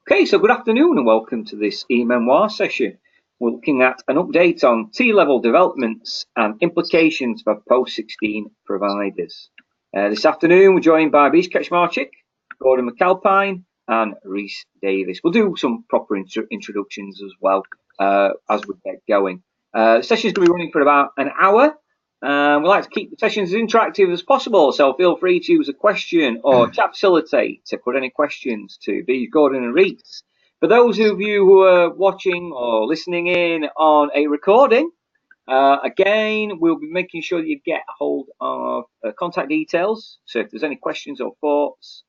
Okay, so good afternoon and welcome to this e-Memoir session. We're looking at an update on T-level developments and implications for post-16 providers. This afternoon we're joined by Beej Kaczmarczyk, Gordon McAlpine and Rhys Davies. We'll do some proper introductions as well as we get going. The session is going to be running for about an hour. We like to keep the sessions as interactive as possible, so feel free to use a question or chat facilitate to put any questions to Beej, Gordon and Rhys. For those of you who are watching or listening in on a recording, again, we'll be making sure that you get hold of contact details. So if there's any questions or thoughts,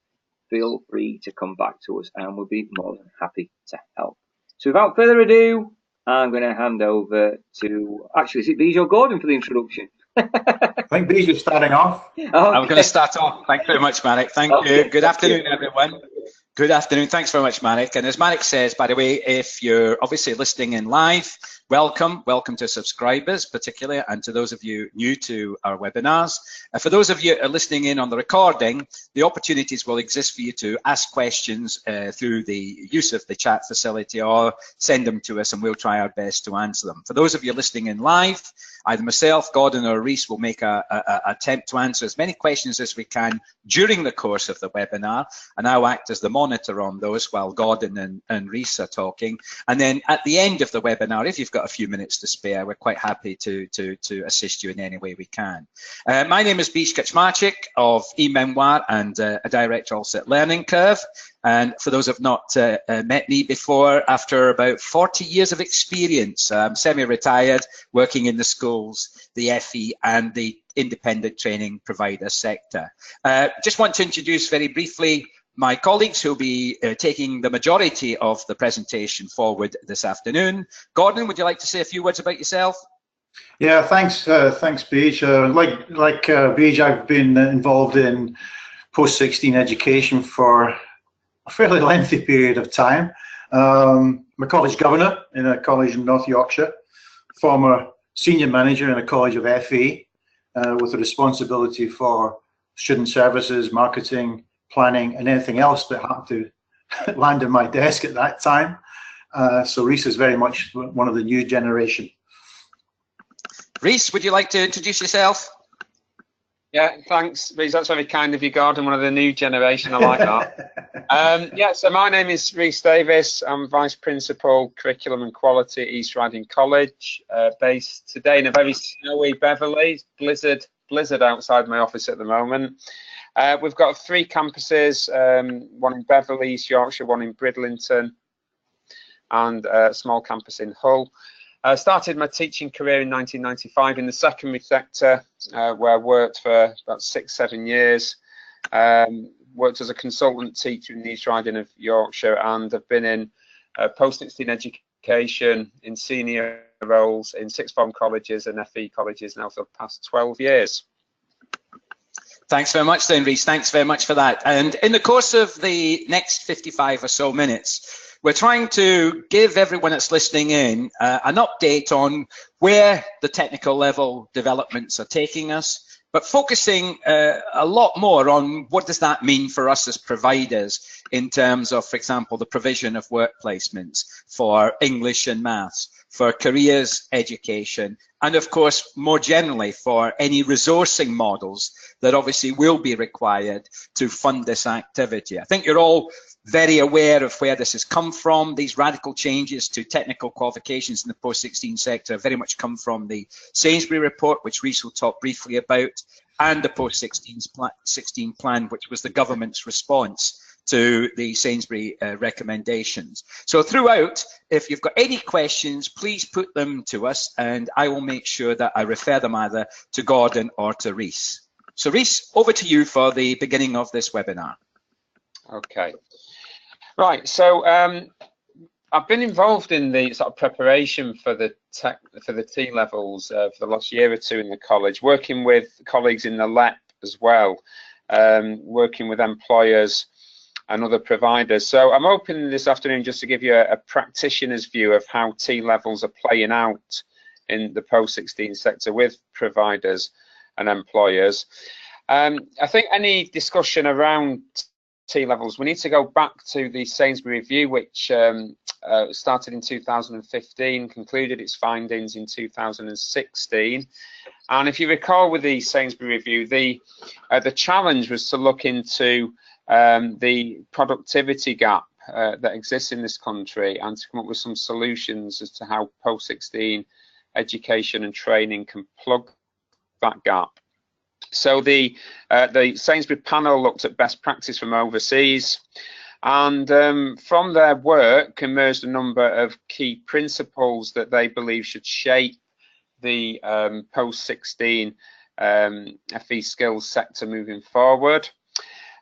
feel free to come back to us and we'll be more than happy to help. So without further ado, I'm going to hand over to, actually, is it Beej or Gordon for the introduction? I think Beej is starting off. Okay. I'm going to start off. Thank you very much, Marek. Thank you. Good afternoon, everyone. Good afternoon. Thanks very much, Marek. And as Marek says, by the way, if you're obviously listening in live, welcome to subscribers particularly, and to those of you new to our webinars. For those of you listening in on the recording, the opportunities will exist for you to ask questions through the use of the chat facility or send them to us and we'll try our best to answer them. For those of you listening in live, either myself, Gordon or Rhys will make an attempt to answer as many questions as we can during the course of the webinar, and I'll act as the monitor on those while Gordon and Rhys are talking. And then at the end of the webinar, if you've got a few minutes to spare, we're quite happy to assist you in any way we can. My name is Beej Kaczmarczyk of e-Memoir and a director also at Learning Curve. And for those who have not met me before, after about 40 years of experience, I'm semi-retired, working in the schools, the FE and the independent training provider sector. Just want to introduce very briefly my colleagues who will be taking the majority of the presentation forward this afternoon. Gordon, would you like to say a few words about yourself? Yeah, thanks Beej. Like Beej, I've been involved in post-16 education for a fairly lengthy period of time. I'm a college governor in a college in North Yorkshire, former senior manager in a college of FE with the responsibility for student services, marketing, planning and anything else that happened to land on my desk at that time. So Rhys is very much one of the new generation. Rhys, would you like to introduce yourself? Yeah, thanks, Rhys. That's very kind of you, Gordon, one of the new generation. I like that. Yeah, so my name is Rhys Davies. I'm Vice Principal, Curriculum and Quality at East Riding College, based today in a very snowy Beverley. Blizzard outside my office at the moment. We've got 3 campuses, one in Beverley, East Yorkshire, one in Bridlington, and a small campus in Hull. I started my teaching career in 1995 in the secondary sector, where I worked for about 6-7 years. Worked as a consultant teacher in the East Riding of Yorkshire, and have been in post-16 education in senior roles in sixth form colleges and FE colleges now for the past 12 years. Thanks very much then, Rhys. Thanks very much for that. And in the course of the next 55 or so minutes, we're trying to give everyone that's listening in an update on where the technical level developments are taking us, but focusing a lot more on what does that mean for us as providers in terms of, for example, the provision of work placements for English and maths, for careers education, and of course, more generally, for any resourcing models that obviously will be required to fund this activity. I think you're all very aware of where this has come from. These radical changes to technical qualifications in the post-16 sector very much come from the Sainsbury report, which Rhys will talk briefly about, and the post-16 plan, which was the government's response to the Sainsbury recommendations. So throughout, if you've got any questions, please put them to us and I will make sure that I refer them either to Gordon or to Rhys. So Rhys, over to you for the beginning of this webinar. Okay. Right, so I've been involved in the sort of preparation for the T levels for the last year or two in the college, working with colleagues in the LEP as well, working with employers and other providers. So I'm hoping this afternoon just to give you a practitioner's view of how T levels are playing out in the post-16 sector with providers and employers. I think any discussion around T-levels, we need to go back to the Sainsbury review, which started in 2015, concluded its findings in 2016. And if you recall with the Sainsbury review, the challenge was to look into the productivity gap that exists in this country and to come up with some solutions as to how post-16 education and training can plug that gap. So the Sainsbury panel looked at best practice from overseas, and from their work emerged a number of key principles that they believe should shape the post-16 FE skills sector moving forward.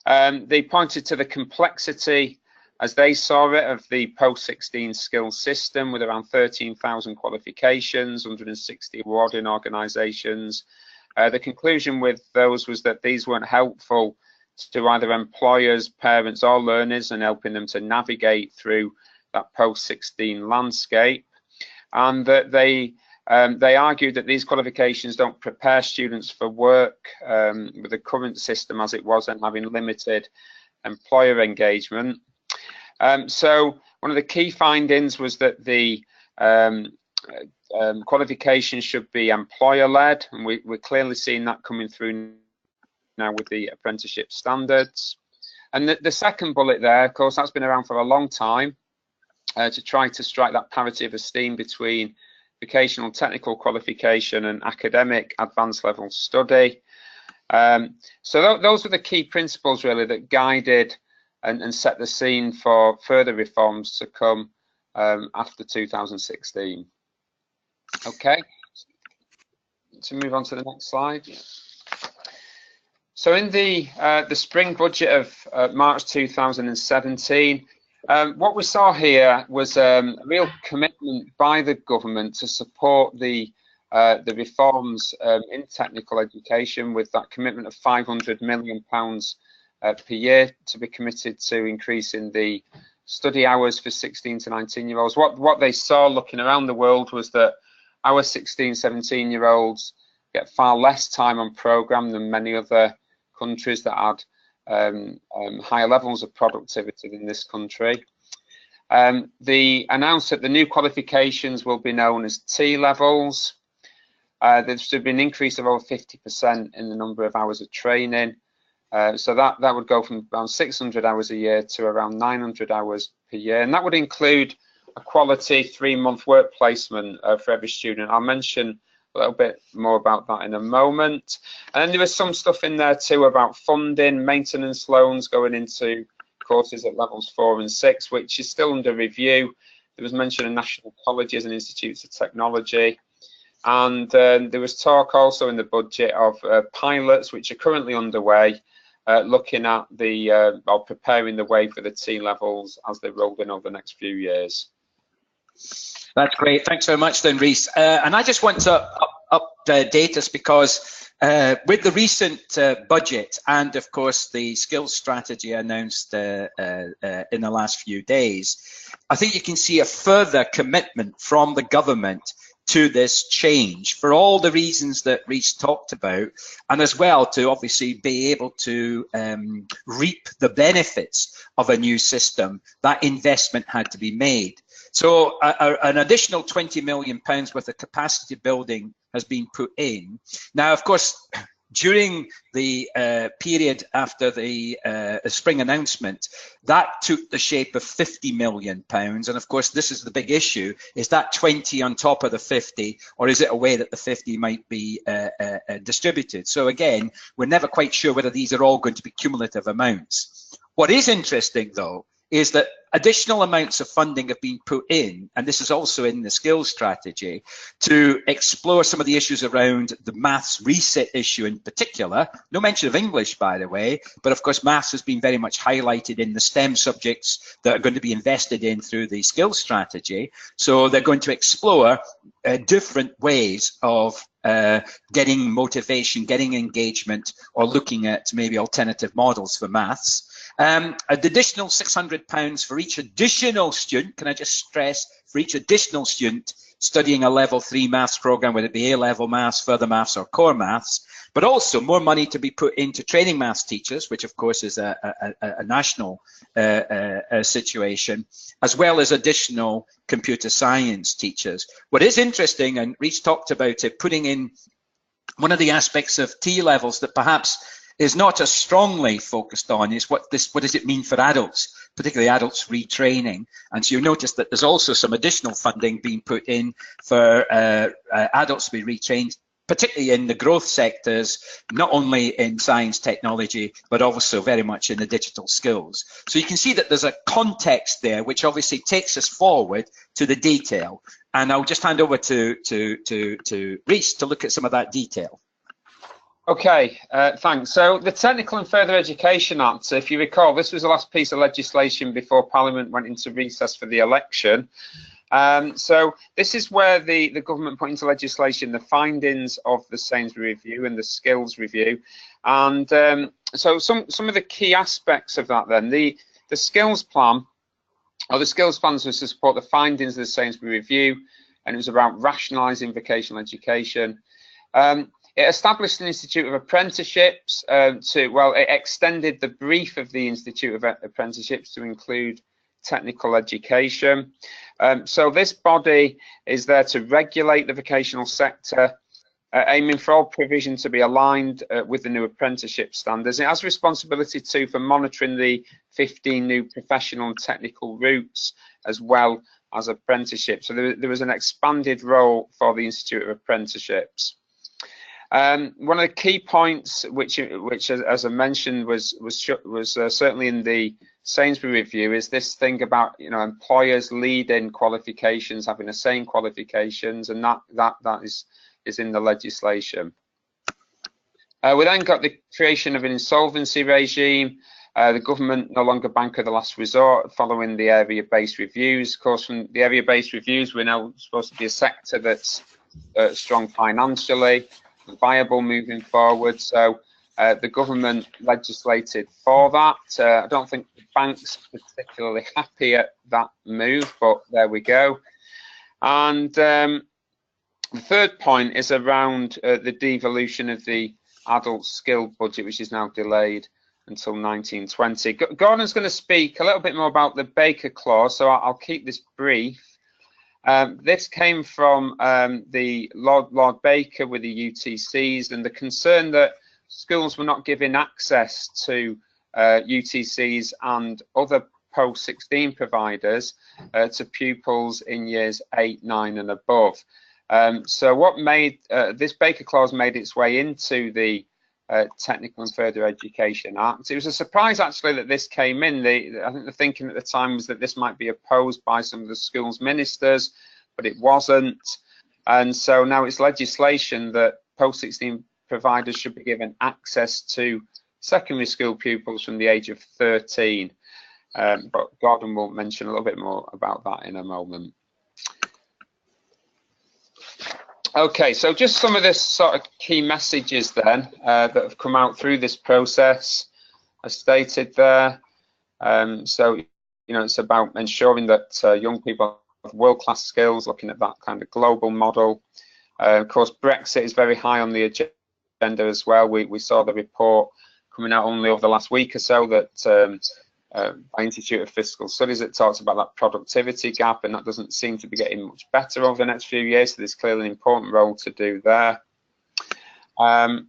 They pointed to the complexity, as they saw it, of the post-16 skills system with around 13,000 qualifications, 160 awarding organisations. The conclusion with those was that these weren't helpful to either employers, parents or learners and helping them to navigate through that post-16 landscape, and that they argued that these qualifications don't prepare students for work with the current system as it was and having limited employer engagement. So one of the key findings was that the qualifications should be employer-led, and we're clearly seeing that coming through now with the apprenticeship standards. And the second bullet there, of course, that's been around for a long time, to try to strike that parity of esteem between vocational technical qualification and academic advanced level study. So those were the key principles really that guided and set the scene for further reforms to come after 2016. Okay, to move on to the next slide. So in the spring budget of March 2017, what we saw here was a real commitment by the government to support the reforms in technical education, with that commitment of £500 million per year to be committed to increasing the study hours for 16 to 19-year-olds. What they saw looking around the world was that our 16, 17-year-olds get far less time on programme than many other countries that had higher levels of productivity than this country. They announced that the new qualifications will be known as T-levels. There should be an increase of over 50% in the number of hours of training. So that would go from around 600 hours a year to around 900 hours per year. And that would include a quality 3-month work placement for every student. I'll mention a little bit more about that in a moment. And then there was some stuff in there too about funding, maintenance loans going into courses at levels 4 and 6, which is still under review. There was mention of national colleges and institutes of technology. And there was talk also in the budget of pilots, which are currently underway, looking at the or preparing the way for the T-levels as they roll in over the next few years. That's great. Thanks very much then, Rhys. And I just want to update us because with the recent budget and, of course, the skills strategy announced in the last few days, I think you can see a further commitment from the government to this change for all the reasons that Rhys talked about, and as well to obviously be able to reap the benefits of a new system. That investment had to be made. So an additional £20 million worth of capacity building has been put in. Now, of course, during the period after the spring announcement, that took the shape of £50 million. And of course, this is the big issue. Is that 20 on top of the 50, or is it a way that the 50 might be distributed? So again, we're never quite sure whether these are all going to be cumulative amounts. What is interesting, though, is that additional amounts of funding have been put in, and this is also in the skills strategy, to explore some of the issues around the maths reset issue in particular. No mention of English, by the way, but of course maths has been very much highlighted in the STEM subjects that are going to be invested in through the skills strategy. So they're going to explore different ways of getting motivation, getting engagement, or looking at maybe alternative models for maths. An additional £600 for each additional student, can I just stress, for each additional student studying a level 3 maths program, whether it be A-level maths, further maths, or core maths. but also more money to be put into training maths teachers, which of course is a national situation, as well as additional computer science teachers. What is interesting, and Rhys talked about it, putting in one of the aspects of T-levels that perhaps is not as strongly focused on is what does it mean for adults, particularly adults retraining. And so you notice that there's also some additional funding being put in for adults to be retrained, particularly in the growth sectors, not only in science, technology, but also very much in the digital skills. So you can see that there's a context there, which obviously takes us forward to the detail. And I'll just hand over to Rhys to look at some of that detail. Okay, thanks. So the Technical and Further Education Act, if you recall, this was the last piece of legislation before Parliament went into recess for the election. So this is where the government put into legislation the findings of the Sainsbury Review and the Skills Review. And so some of the key aspects of that then, the skills plan, or the skills plans was to support the findings of the Sainsbury Review, and it was about rationalising vocational education. It established an Institute of Apprenticeships it extended the brief of the Institute of Apprenticeships to include technical education. So this body is there to regulate the vocational sector, aiming for all provision to be aligned with the new apprenticeship standards. It has responsibility too for monitoring the 15 new professional and technical routes as well as apprenticeships. So there was an expanded role for the Institute of Apprenticeships. One of the key points, which as I mentioned, was certainly in the Sainsbury Review, is this thing about employers leading qualifications, having the same qualifications, and that is in the legislation. We then got the creation of an insolvency regime. The government no longer bank of the last resort following the area-based reviews. Of course, from the area-based reviews, we're now supposed to be a sector that's strong financially, viable moving forward. So the government legislated for that. I don't think the bank's particularly happy at that move, but there we go. And the third point is around the devolution of the adult skill budget, which is now delayed until 1920. Gordon's going to speak a little bit more about the Baker Clause, so I'll keep this brief. This came from the Lord Baker with the UTCs, and the concern that schools were not giving access to UTCs and other post-16 providers to pupils in years 8, 9 and above. So what made this Baker Clause made its way into the Technical and Further Education Act. It was a surprise actually that this came in. I think the thinking at the time was that this might be opposed by some of the schools ministers, but it wasn't. And so now it's legislation that post-16 providers should be given access to secondary school pupils from the age of 13. But Gordon will mention a little bit more about that in a moment. Okay, so just some of the sort of key messages then that have come out through this process, as stated there. So, it's about ensuring that young people have world-class skills, looking at that kind of global model. Of course, Brexit is very high on the agenda as well. We saw the report coming out only over the last week or so that by Institute of Fiscal Studies, it talks about that productivity gap, and that doesn't seem to be getting much better over the next few years. So there's clearly an important role to do there. And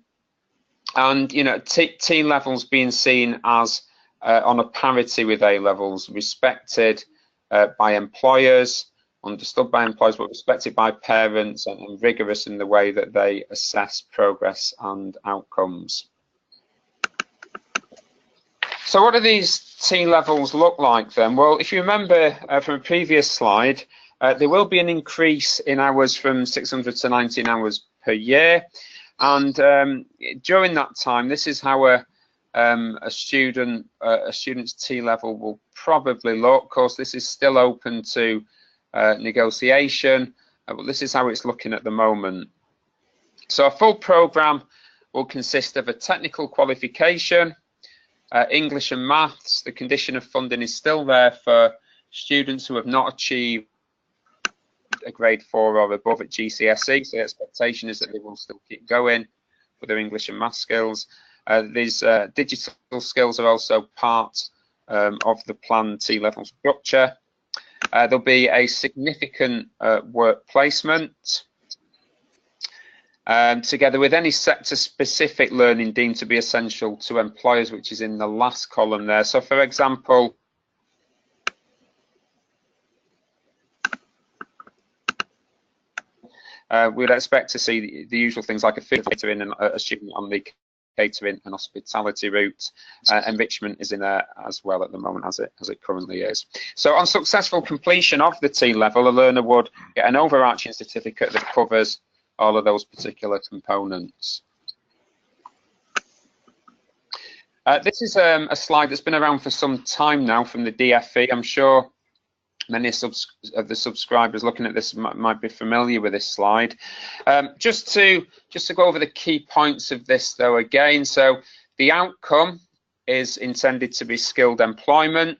T levels being seen as on a parity with A levels, respected by employers, understood by employers, but respected by parents, and rigorous in the way that they assess progress and outcomes. So what do these T levels look like then? Well, if you remember from a previous slide, there will be an increase in hours from 600 to 19 hours per year. And during that time, this is how a student's T level will probably look. Of course, this is still open to negotiation, but this is how it's looking at the moment. So a full programme will consist of a technical qualification, English and maths. The condition of funding is still there for students who have not achieved a grade 4 or above at GCSE, so the expectation is that they will still keep going. for their English and math skills. These digital skills are also part of the planned T-level structure. There'll be a significant work placement, together with any sector-specific learning deemed to be essential to employers, which is in the last column there. So, for example, we'd expect to see the usual things like a food catering and a student on the catering and hospitality route. Enrichment is in there as well at the moment, as it currently is. So on successful completion of the T-level, a learner would get an overarching certificate that covers all of those particular components. This is a slide that's been around for some time now from the DFE. I'm sure many of the subscribers looking at this might be familiar with this slide. Just to go over the key points of this though again, so the outcome is intended to be skilled employment.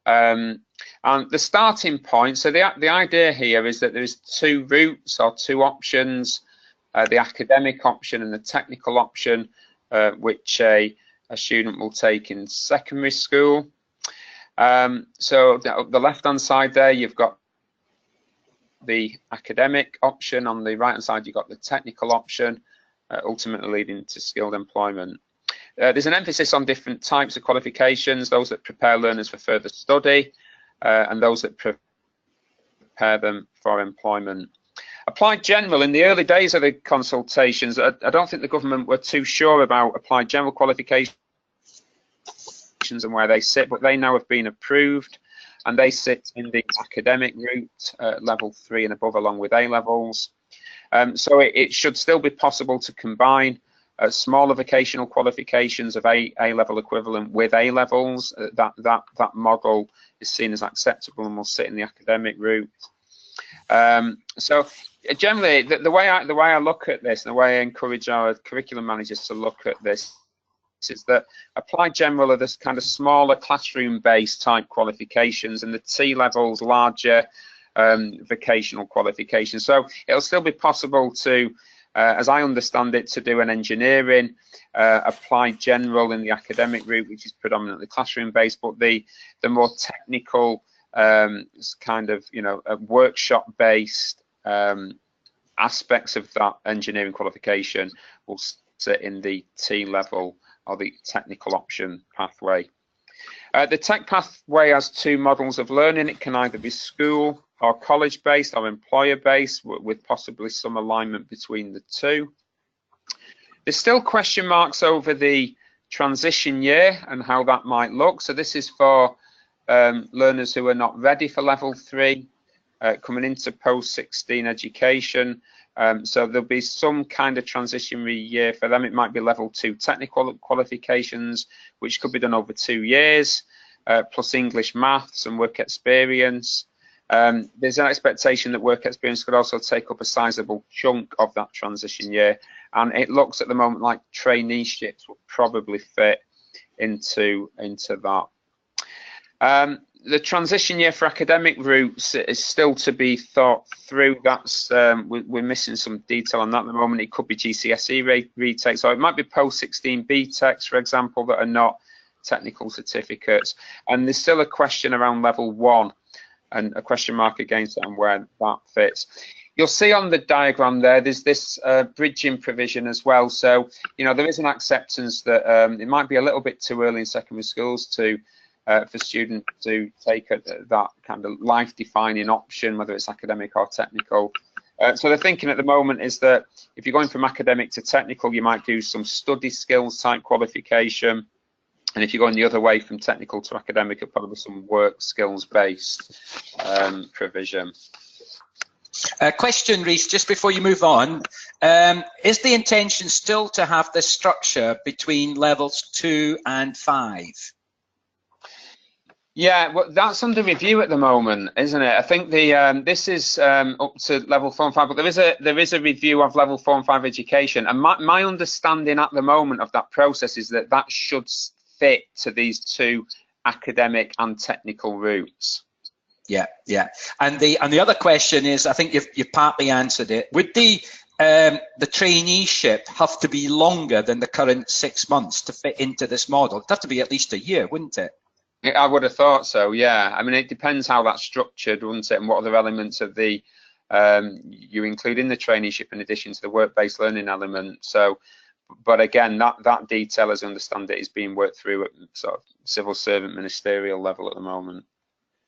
And the starting point, so the idea here is that there is two routes or two options, the academic option and the technical option, which a student will take in secondary school. So the left-hand side there, you've got the academic option. On the right-hand side, you've got the technical option, ultimately leading to skilled employment. There's an emphasis on different types of qualifications, those that prepare learners for further study, and those that prepare them for employment. Applied General, in the early days of the consultations, I don't think the government were too sure about applied general qualifications and where they sit, but they now have been approved and they sit in the academic route, level 3 and above, along with A levels. So it should still be possible to combine smaller vocational qualifications of A level equivalent with A levels. That model is seen as acceptable and will sit in the academic route. So generally, the way I look at this, and the way I encourage our curriculum managers to look at this, is that applied general are this kind of smaller classroom-based type qualifications, and the T levels larger vocational qualifications. So it'll still be possible to, as I understand it, to do an engineering applied general in the academic route, which is predominantly classroom-based, but the more technical kind of workshop-based aspects of that engineering qualification will sit in the T level or the technical option pathway. The tech pathway has two models of learning. It can either be school or college-based or employer-based, with possibly some alignment between the two. There's still question marks over the transition year and how that might look. So this is for learners who are not ready for level 3, coming into post-16 education. So there'll be some kind of transitionary year for them. It might be level 2 technical qualifications, which could be done over 2 years, plus English, maths and work experience. There's an expectation that work experience could also take up a sizable chunk of that transition year. And it looks at the moment like traineeships will probably fit into that. The transition year for academic routes is still to be thought through. That's we're missing some detail on that at the moment. It could be GCSE retakes, so it might be post-16 BTECs, for example, that are not technical certificates. And there's still a question around level 1 and a question mark against it and where that fits. You'll see on the diagram there's this bridging provision as well. So, there is an acceptance that it might be a little bit too early in secondary schools for students to take that kind of life-defining option, whether it's academic or technical. So the thinking at the moment is that if you're going from academic to technical, you might do some study skills type qualification. And if you're going the other way from technical to academic, it'll probably be some work skills-based provision. Question, Rhys, just before you move on, is the intention still to have this structure between levels 2 and 5? Yeah, well, that's under review at the moment, isn't it? I think this is up to level 4 and 5, but there is a review of level 4 and 5 education, and my understanding at the moment of that process is that should fit to these two academic and technical routes. Yeah. And the other question is, I think you've partly answered it. Would the the traineeship have to be longer than the current 6 months to fit into this model? It'd have to be at least a year, wouldn't it? I would have thought so, yeah. I mean, it depends how that's structured, wouldn't it, and what other elements of the you include in the traineeship in addition to the work-based learning element. So, but again, that detail, as I understand it, is being worked through at sort of civil servant ministerial level at the moment.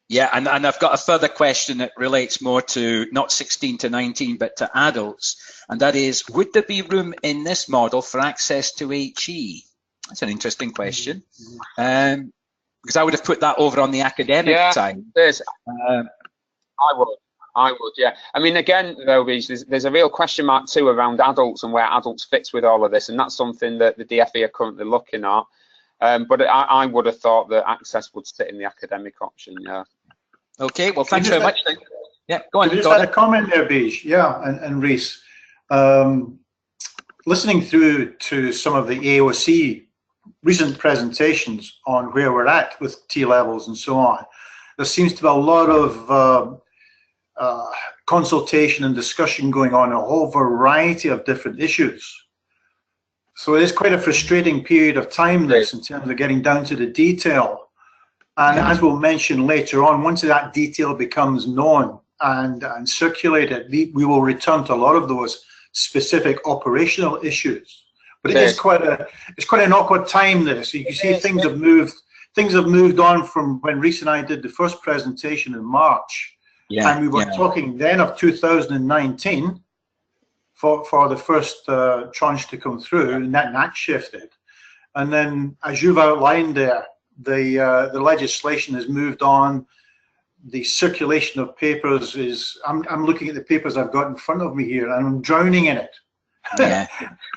Yeah, and I've got a further question that relates more to not 16 to 19, but to adults, and that is, would there be room in this model for access to HE? That's an interesting question, because I would have put that over on the academic side. I would, yeah. I mean, again, though, there's a real question mark too around adults and where adults fits with all of this, and that's something that the DFE are currently looking at. But I would have thought that access would sit in the academic option, yeah. Okay, well, thanks very much. Yeah, go on. I just had a comment there, Beej, yeah, and Rhys. Listening through to some of the AOC recent presentations on where we're at with T-levels and so on, there seems to be a lot of consultation and discussion going on a whole variety of different issues. So it is quite a frustrating period of time, this, in terms of getting down to the detail. And as we'll mention later on, once that detail becomes known and circulated, we will return to a lot of those specific operational issues. But it's quite an awkward time, this. So you can see things have moved on from when Rhys and I did the first presentation in March. Yeah, and we were talking then of 2019 for the first tranche to come through, and that shifted. And then, as you've outlined there, the legislation has moved on. The circulation of papers is, I'm looking at the papers I've got in front of me here, and I'm drowning in it. Yeah.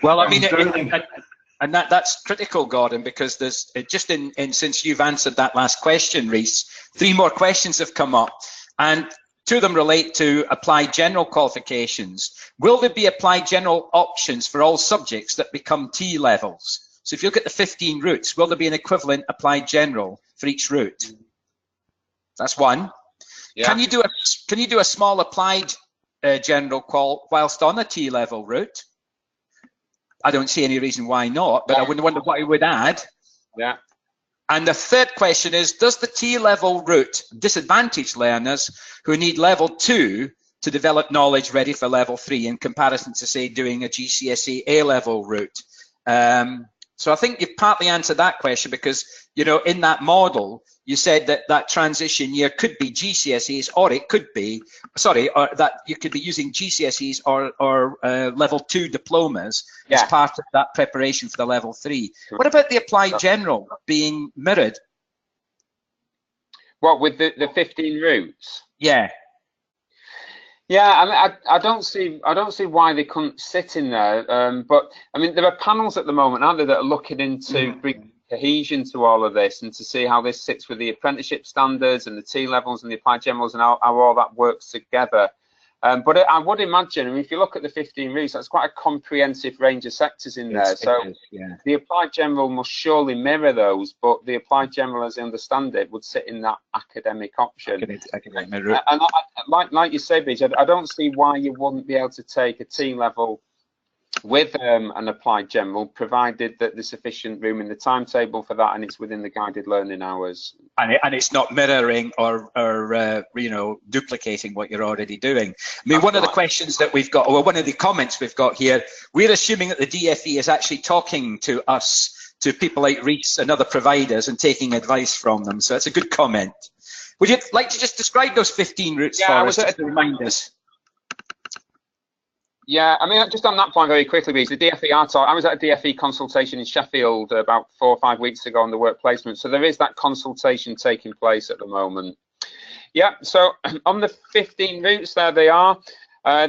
Well, I mean, and that's critical, Gordon, because there's just since you've answered that last question, Rhys, 3 more questions have come up. And 2 of them relate to applied general qualifications. Will there be applied general options for all subjects that become T levels? So if you look at the 15 routes, will there be an equivalent applied general for each route? That's one. Yeah. Can you do a small applied general qual whilst on a T level route? I don't see any reason why not, but I wouldn't wonder what it would add. Yeah. And the third question is, does the T-level route disadvantage learners who need level 2 to develop knowledge ready for level 3 in comparison to, say, doing a GCSE A-level route? So I think you've partly answered that question because, you know, in that model, you said that that transition year could be GCSEs, or it could be, or that you could be using GCSEs or level 2 diplomas as part of that preparation for the level 3. What about the applied general being mirrored? What, with the 15 routes? Yeah. Yeah, I mean, I don't see why they couldn't sit in there. But I mean, there are panels at the moment, aren't there, that are looking into bringing cohesion to all of this and to see how this sits with the apprenticeship standards and the T levels and the applied generals and how all that works together. But I would imagine, I mean, if you look at the 15 routes, that's quite a comprehensive range of sectors in there. So the applied general must surely mirror those, but the applied general, as I understand it, would sit in that academic option. And like you say, Beej, I don't see why you wouldn't be able to take a T level with an applied general, provided that there's sufficient room in the timetable for that and it's within the guided learning hours. And it's not mirroring or you know, duplicating what you're already doing. I mean, one of the questions that we've got, or one of the comments we've got here, we're assuming that the DFE is actually talking to us, to people like Rhys and other providers, and taking advice from them. So it's a good comment. Would you like to just describe those 15 routes for us, just to remind us? Yeah, I mean, just on that point very quickly, because the DFE are talking. I was at a DFE consultation in Sheffield about 4 or 5 weeks ago on the work placement. So there is that consultation taking place at the moment. Yeah, so on the 15 routes, there they are.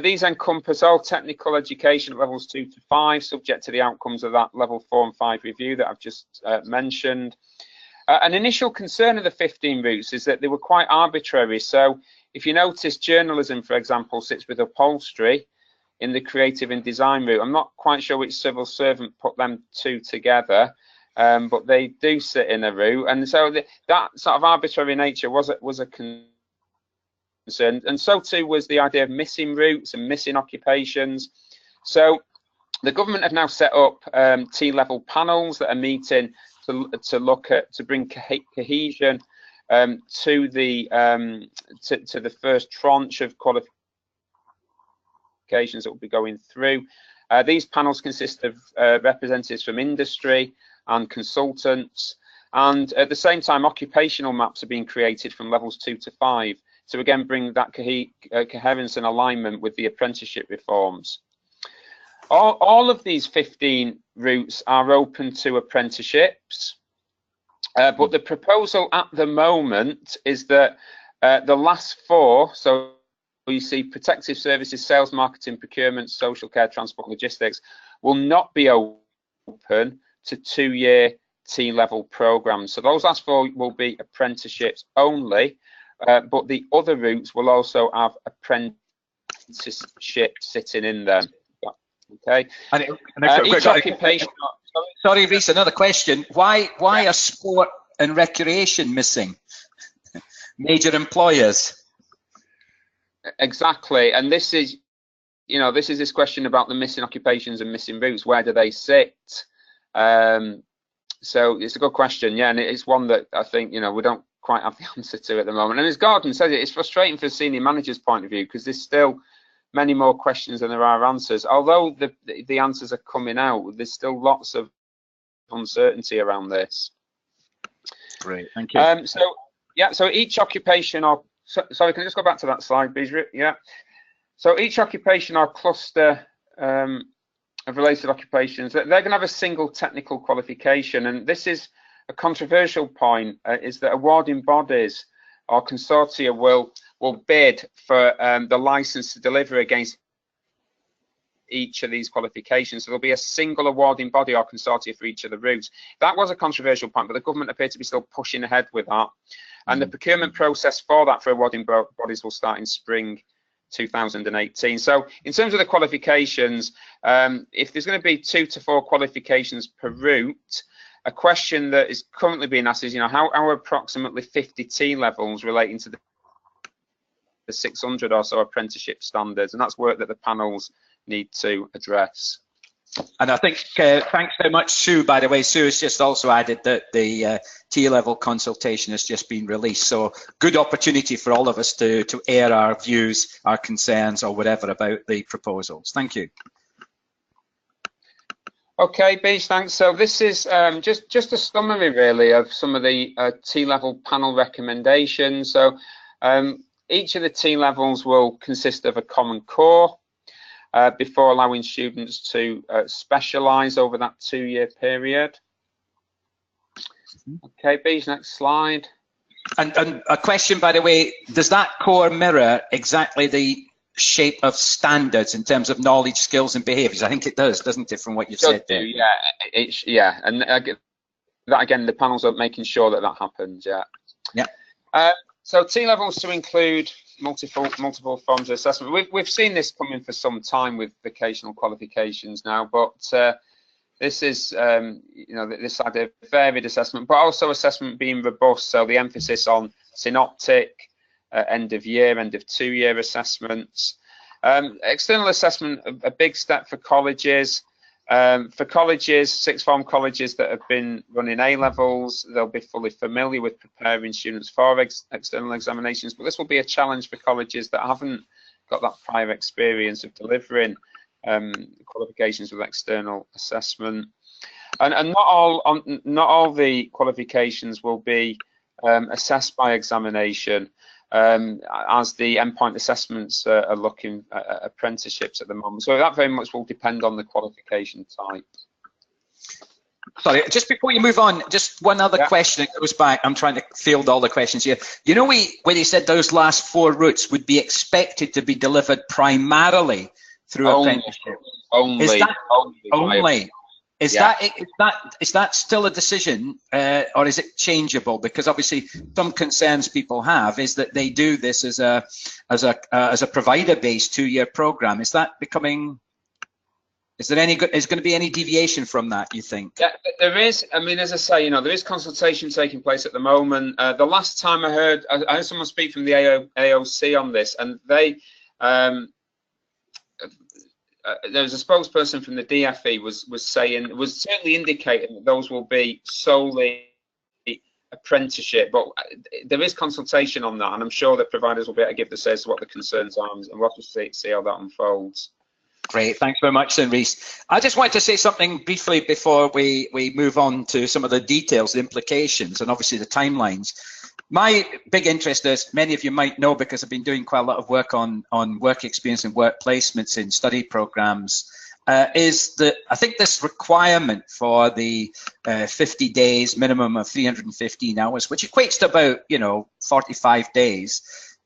These encompass all technical education at levels 2 to 5, subject to the outcomes of that level 4 and 5 review that I've just mentioned. An initial concern of the 15 routes is that they were quite arbitrary. So if you notice, journalism, for example, sits with upholstery in the creative and design route. I'm not quite sure which civil servant put them 2 together, but they do sit in a route. And so that sort of arbitrary nature was a concern. And so too was the idea of missing routes and missing occupations. So the government have now set up T-level panels that are meeting to look at, to bring cohesion to the first tranche of qualifications that will be going through. These panels consist of representatives from industry and consultants, and at the same time occupational maps are being created from levels 2 to 5 to again bring that coherence and alignment with the apprenticeship reforms. All of these 15 routes are open to apprenticeships, but the proposal at the moment is that the last 4, so you see protective services, sales, marketing, procurement, social care, transport, logistics, will not be open to 2-year T-level programs. So those last 4 will be apprenticeships only, but the other routes will also have apprenticeship sitting in them. Okay. Each occupation. Sorry, Rhys, another question. Why are sport and recreation missing? Major employers. Exactly, and this is, this question about the missing occupations and missing routes. Where do they sit? So it's a good question, yeah, and it's one that I think we don't quite have the answer to at the moment. And as Gordon said, it's frustrating for a senior manager's point of view because there's still many more questions than there are answers. Although the answers are coming out, there's still lots of uncertainty around this. Great, thank you. So each occupation, or sorry, can I just go back to that slide, Beej? Yeah. So each occupation or cluster of related occupations, they're going to have a single technical qualification, and this is a controversial point. Is that awarding bodies or consortia will bid for the license to deliver against each of these qualifications. So there'll be a single awarding body or consortia for each of the routes. That was a controversial point, but the government appear to be still pushing ahead with that. And the procurement process for that for awarding bodies will start in spring 2018. So in terms of the qualifications, if there's going to be 2 to 4 qualifications per route, a question that is currently being asked is, how are approximately 50 T levels relating to the 600 or so apprenticeship standards? And that's work that the panels need to address. And I think, thanks very much, Sue, by the way. Sue has just also added that the T-level consultation has just been released. So good opportunity for all of us to air our views, our concerns, or whatever about the proposals. Thank you. Okay, Beej, thanks. So this is just a summary, really, of some of the T-level panel recommendations. So each of the T-levels will consist of a common core, before allowing students to specialise over that 2-year period. Okay, Beej, next slide. And a question, by the way, does that core mirror exactly the shape of standards in terms of knowledge, skills and behaviours? I think it does, doesn't it, from what you've said there? Yeah, and that again, the panels are making sure that happens, yeah. Yeah. So T-levels to include multiple forms of assessment. We've seen this coming for some time with vocational qualifications now, but this is this idea of varied assessment, but also assessment being robust. So the emphasis on synoptic, end of year, end of 2-year assessments, external assessment, a big step for colleges. For colleges, 6th form colleges that have been running A-levels, they'll be fully familiar with preparing students for external examinations, but this will be a challenge for colleges that haven't got that prior experience of delivering qualifications with external assessment. And not all the qualifications will be assessed by examination, as the endpoint assessments are looking at apprenticeships at the moment. So that very much will depend on the qualification type. Sorry, just before you move on, just one other question that goes back. I'm trying to field all the questions here. When you said those last 4 routes would be expected to be delivered primarily through apprenticeships. Only. Is that still a decision, or is it changeable? Because obviously, some concerns people have is that they do this as a provider-based 2-year program. Is that becoming? Is there any? Is going to be any deviation from that? You think? Yeah, there is. I mean, as I say, there is consultation taking place at the moment. The last time I heard someone speak from the AOC on this, and they. there was a spokesperson from the DFE was certainly indicating that those will be solely apprenticeship, but there is consultation on that, and I'm sure that providers will be able to give the say as to what the concerns are, and we'll have to see how that unfolds. Great, thanks very much then, Rhys. I just wanted to say something briefly before we move on to some of the details, the implications, and obviously the timelines. My big interest, as many of you might know, because I've been doing quite a lot of work on work experience and work placements in study programs, is that I think this requirement for the 50 days, minimum of 315 hours, which equates to about, 45 days,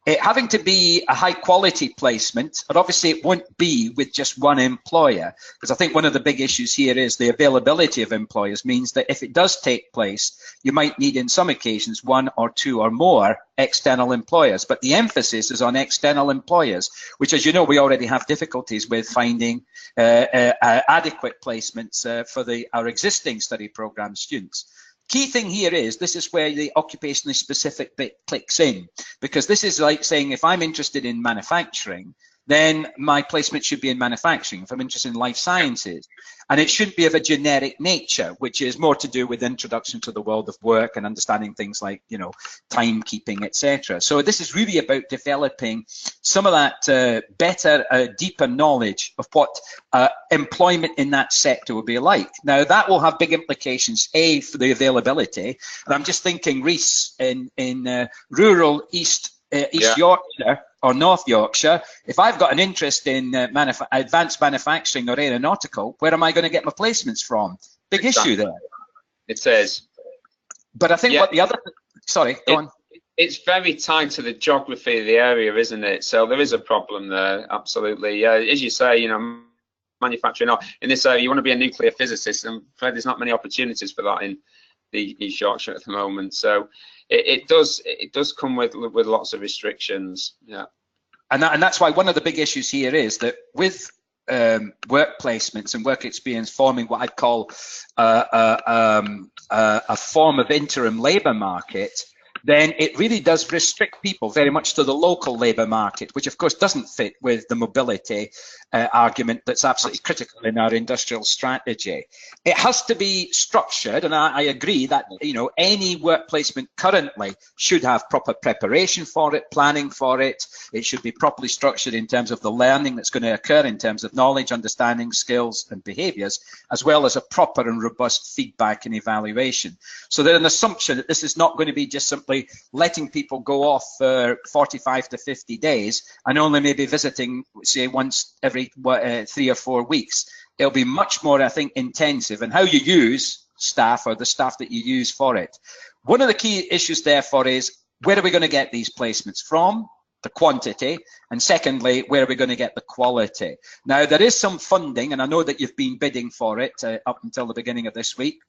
it having to be a high quality placement, but obviously it won't be with just one employer, because I think one of the big issues here is the availability of employers means that if it does take place, you might need in some occasions one or two or more external employers, but the emphasis is on external employers, which, as you know, we already have difficulties with finding adequate placements for our existing study program students. Key thing here is this is where the occupationally specific bit clicks in, because this is like saying if I'm interested in manufacturing, then my placement should be in manufacturing. If I'm interested in life sciences, and it shouldn't be of a generic nature, which is more to do with introduction to the world of work and understanding things like, timekeeping, etc. So this is really about developing some of that better, deeper knowledge of what employment in that sector will be like. Now, that will have big implications, A, for the availability, and I'm just thinking, Rhys, in rural East Yorkshire or North Yorkshire, if I've got an interest in advanced manufacturing or aeronautical, where am I going to get my placements from? Big issue there. It is. But I think what the other, sorry, go on. It's very tied to the geography of the area, isn't it? So there is a problem there, absolutely. As you say, manufacturing, in this area, you want to be a nuclear physicist, and there's not many opportunities for that in the East Yorkshire at the moment. So it does come with lots of restrictions. Yeah, and that's why one of the big issues here is that with work placements and work experience forming what I'd call a form of interim labour market, then it really does restrict people very much to the local labour market, which of course doesn't fit with the mobility argument that's absolutely critical in our industrial strategy. It has to be structured, and I agree that any work placement currently should have proper preparation for it, planning for it. It should be properly structured in terms of the learning that's going to occur in terms of knowledge, understanding, skills and behaviours, as well as a proper and robust feedback and evaluation. So there's an assumption that this is not going to be just simply letting people go off for 45 to 50 days and only maybe visiting, say, once every 3 or 4 weeks. It'll be much more, I think, intensive in how you use staff or the staff that you use for it. One of the key issues, therefore, is where are we going to get these placements from? The quantity, and secondly, where are we going to get the quality? Now, there is some funding, and I know that you've been bidding for it up until the beginning of this week,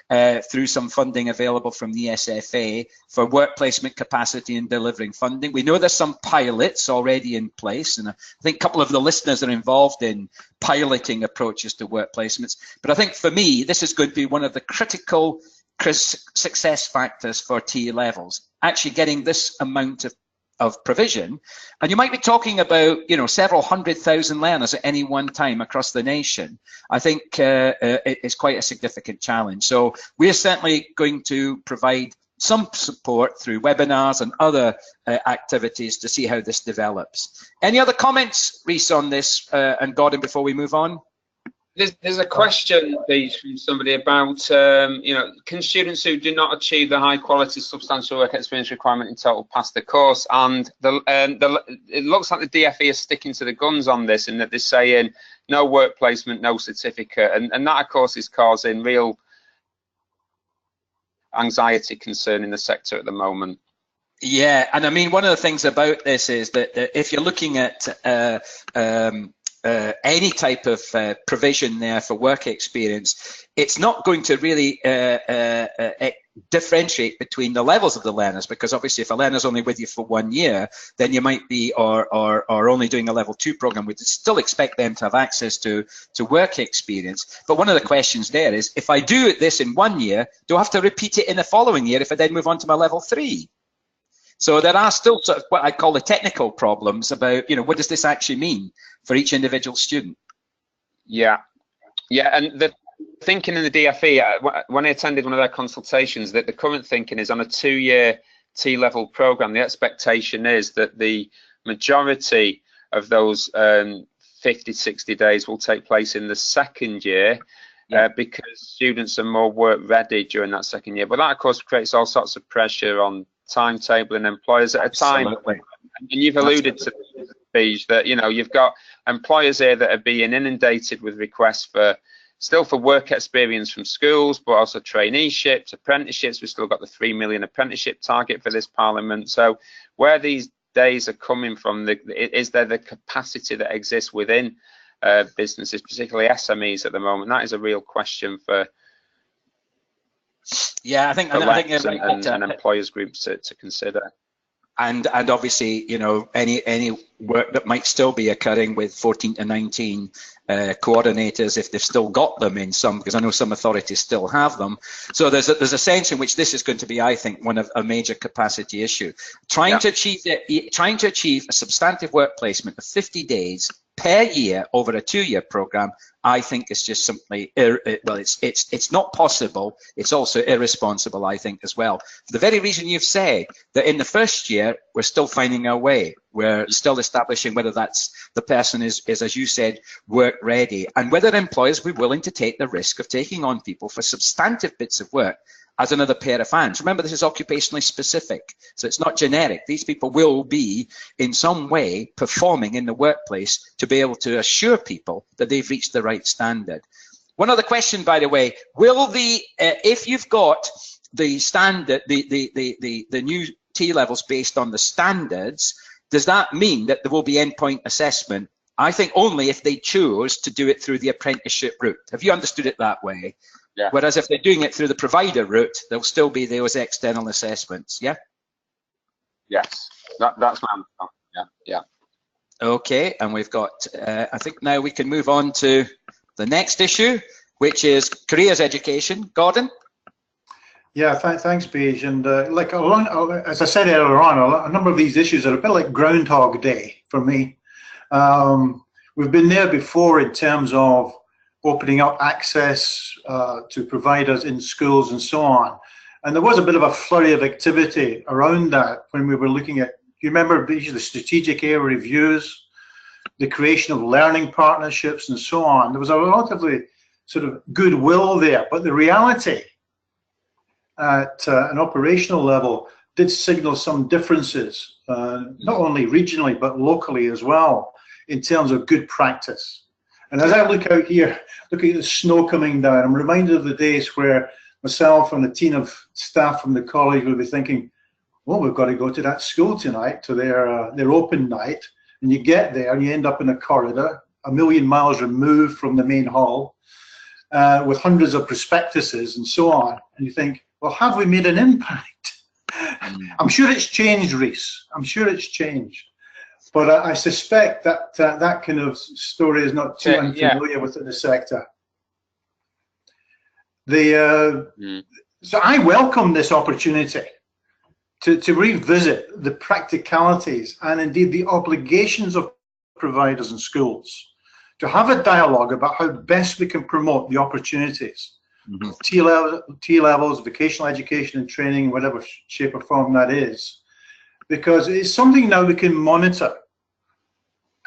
through some funding available from the SFA for work placement capacity and delivering funding. We know there's some pilots already in place, and I think a couple of the listeners are involved in piloting approaches to work placements. But I think for me, this is going to be one of the critical success factors for T levels, actually getting this amount of provision. And you might be talking about, several 100,000 learners at any one time across the nation. I think it's quite a significant challenge. So we're certainly going to provide some support through webinars and other activities to see how this develops. Any other comments, Rhys, on this, and Gordon, before we move on? There's a question, Beej, from somebody about, can students who do not achieve the high quality substantial work experience requirement in total pass the course? And it looks like the DFE is sticking to the guns on this, in that they're saying no work placement, no certificate. And that, of course, is causing real anxiety concern in the sector at the moment. Yeah, and I mean, one of the things about this is that if you're looking at any type of provision there for work experience, it's not going to really differentiate between the levels of the learners, because obviously if a learner's only with you for 1 year, then you might be or only doing a level 2 program. We'd still expect them to have access to work experience. But one of the questions there is, if I do this in 1 year, do I have to repeat it in the following year if I then move on to my level 3? So there are still sort of what I call the technical problems about, what does this actually mean for each individual student? Yeah, and the thinking in the DFE, when I attended one of their consultations, that the current thinking is on a 2-year T-level program. The expectation is that the majority of those 50-60 days will take place in the second year, because students are more work ready during that second year. But that, of course, creates all sorts of pressure on timetabling employers at a time. And you've alluded to, Beej, that you've got employers here that are being inundated with requests for work experience from schools, but also traineeships, apprenticeships. We've still got the 3 million apprenticeship target for this parliament. So where these days are coming from, is there the capacity that exists within businesses, particularly SMEs at the moment? That is a real question for I think and employers groups to consider. And obviously, any work that might still be occurring with 14 to 19 coordinators, if they've still got them in some, because I know some authorities still have them. So there's a sense in which this is going to be, I think, one of a major capacity issue. Trying to achieve a substantive work placement of 50 days per year over a 2-year program, I think is just simply it's not possible. It's also irresponsible, I think, as well, for the very reason you've said, that in the first year we're still finding our way. We're still establishing whether that's the person is as you said, work ready, and whether employers will be willing to take the risk of taking on people for substantive bits of work as another pair of hands. Remember, this is occupationally specific, so it's not generic. These people will be in some way performing in the workplace to be able to assure people that they've reached the right standard. One other question, by the way, will if you've got the standard, the new T levels based on the standards, does that mean that there will be endpoint assessment? I think only if they choose to do it through the apprenticeship route. Have you understood it that way? Yeah. Whereas if they're doing it through the provider route, there'll still be those external assessments. Yeah. Yes, that's my answer. Yeah. Okay, and we've got. I think now we can move on to the next issue, which is careers education. Gordon. Yeah, thanks, Beej. And as I said earlier on, a number of these issues are a bit like Groundhog Day for me. We've been there before in terms of opening up access to providers in schools and so on. And there was a bit of a flurry of activity around that when we were looking at, you remember, the strategic area reviews, the creation of learning partnerships and so on. There was a relatively sort of goodwill there, but the reality at an operational level did signal some differences, not only regionally, but locally as well, in terms of good practice. And as I look out here, looking at the snow coming down, I'm reminded of the days where myself and a team of staff from the college would be thinking, well, we've got to go to that school tonight, to their open night. And you get there and you end up in a corridor, a million miles removed from the main hall, with hundreds of prospectuses and so on. And you think, well, have we made an impact? I'm sure it's changed, Rhys. I'm sure it's changed. But I suspect that that kind of story is not too unfamiliar within the sector. So I welcome this opportunity to revisit the practicalities and indeed the obligations of providers and schools, to have a dialogue about how best we can promote the opportunities of T levels, vocational education and training, whatever shape or form that is, because it's something now we can monitor.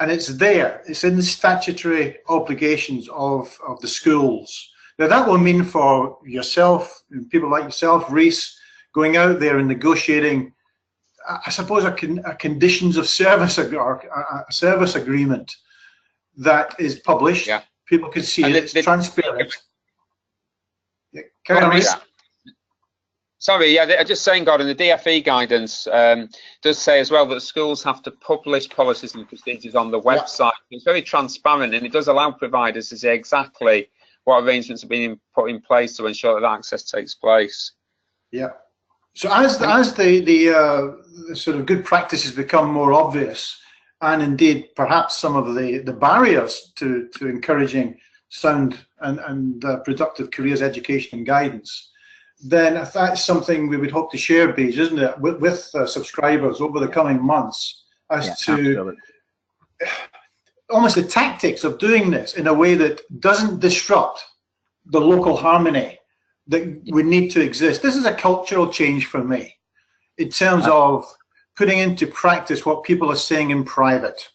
And it's there, it's in the statutory obligations of the schools. Now that will mean for yourself, and people like yourself, Rhys, going out there and negotiating, I suppose, a conditions of service, or a service agreement that is published. Yeah. People can see it, it's transparent. Yeah, carry on, Rhys. Sorry, yeah, just saying, Gordon, the DFE guidance does say as well that schools have to publish policies and procedures on the website. Yeah. It's very transparent, and it does allow providers to say exactly what arrangements are being put in place to ensure that access takes place. Yeah. So as the sort of good practices become more obvious, and indeed perhaps some of the barriers to encouraging sound and productive careers education and guidance, then that's something we would hope to share, Beej, isn't it, with subscribers over the coming months, as to almost the tactics of doing this in a way that doesn't disrupt the local harmony that would need to exist. This is a cultural change for me in terms of putting into practice what people are saying in private.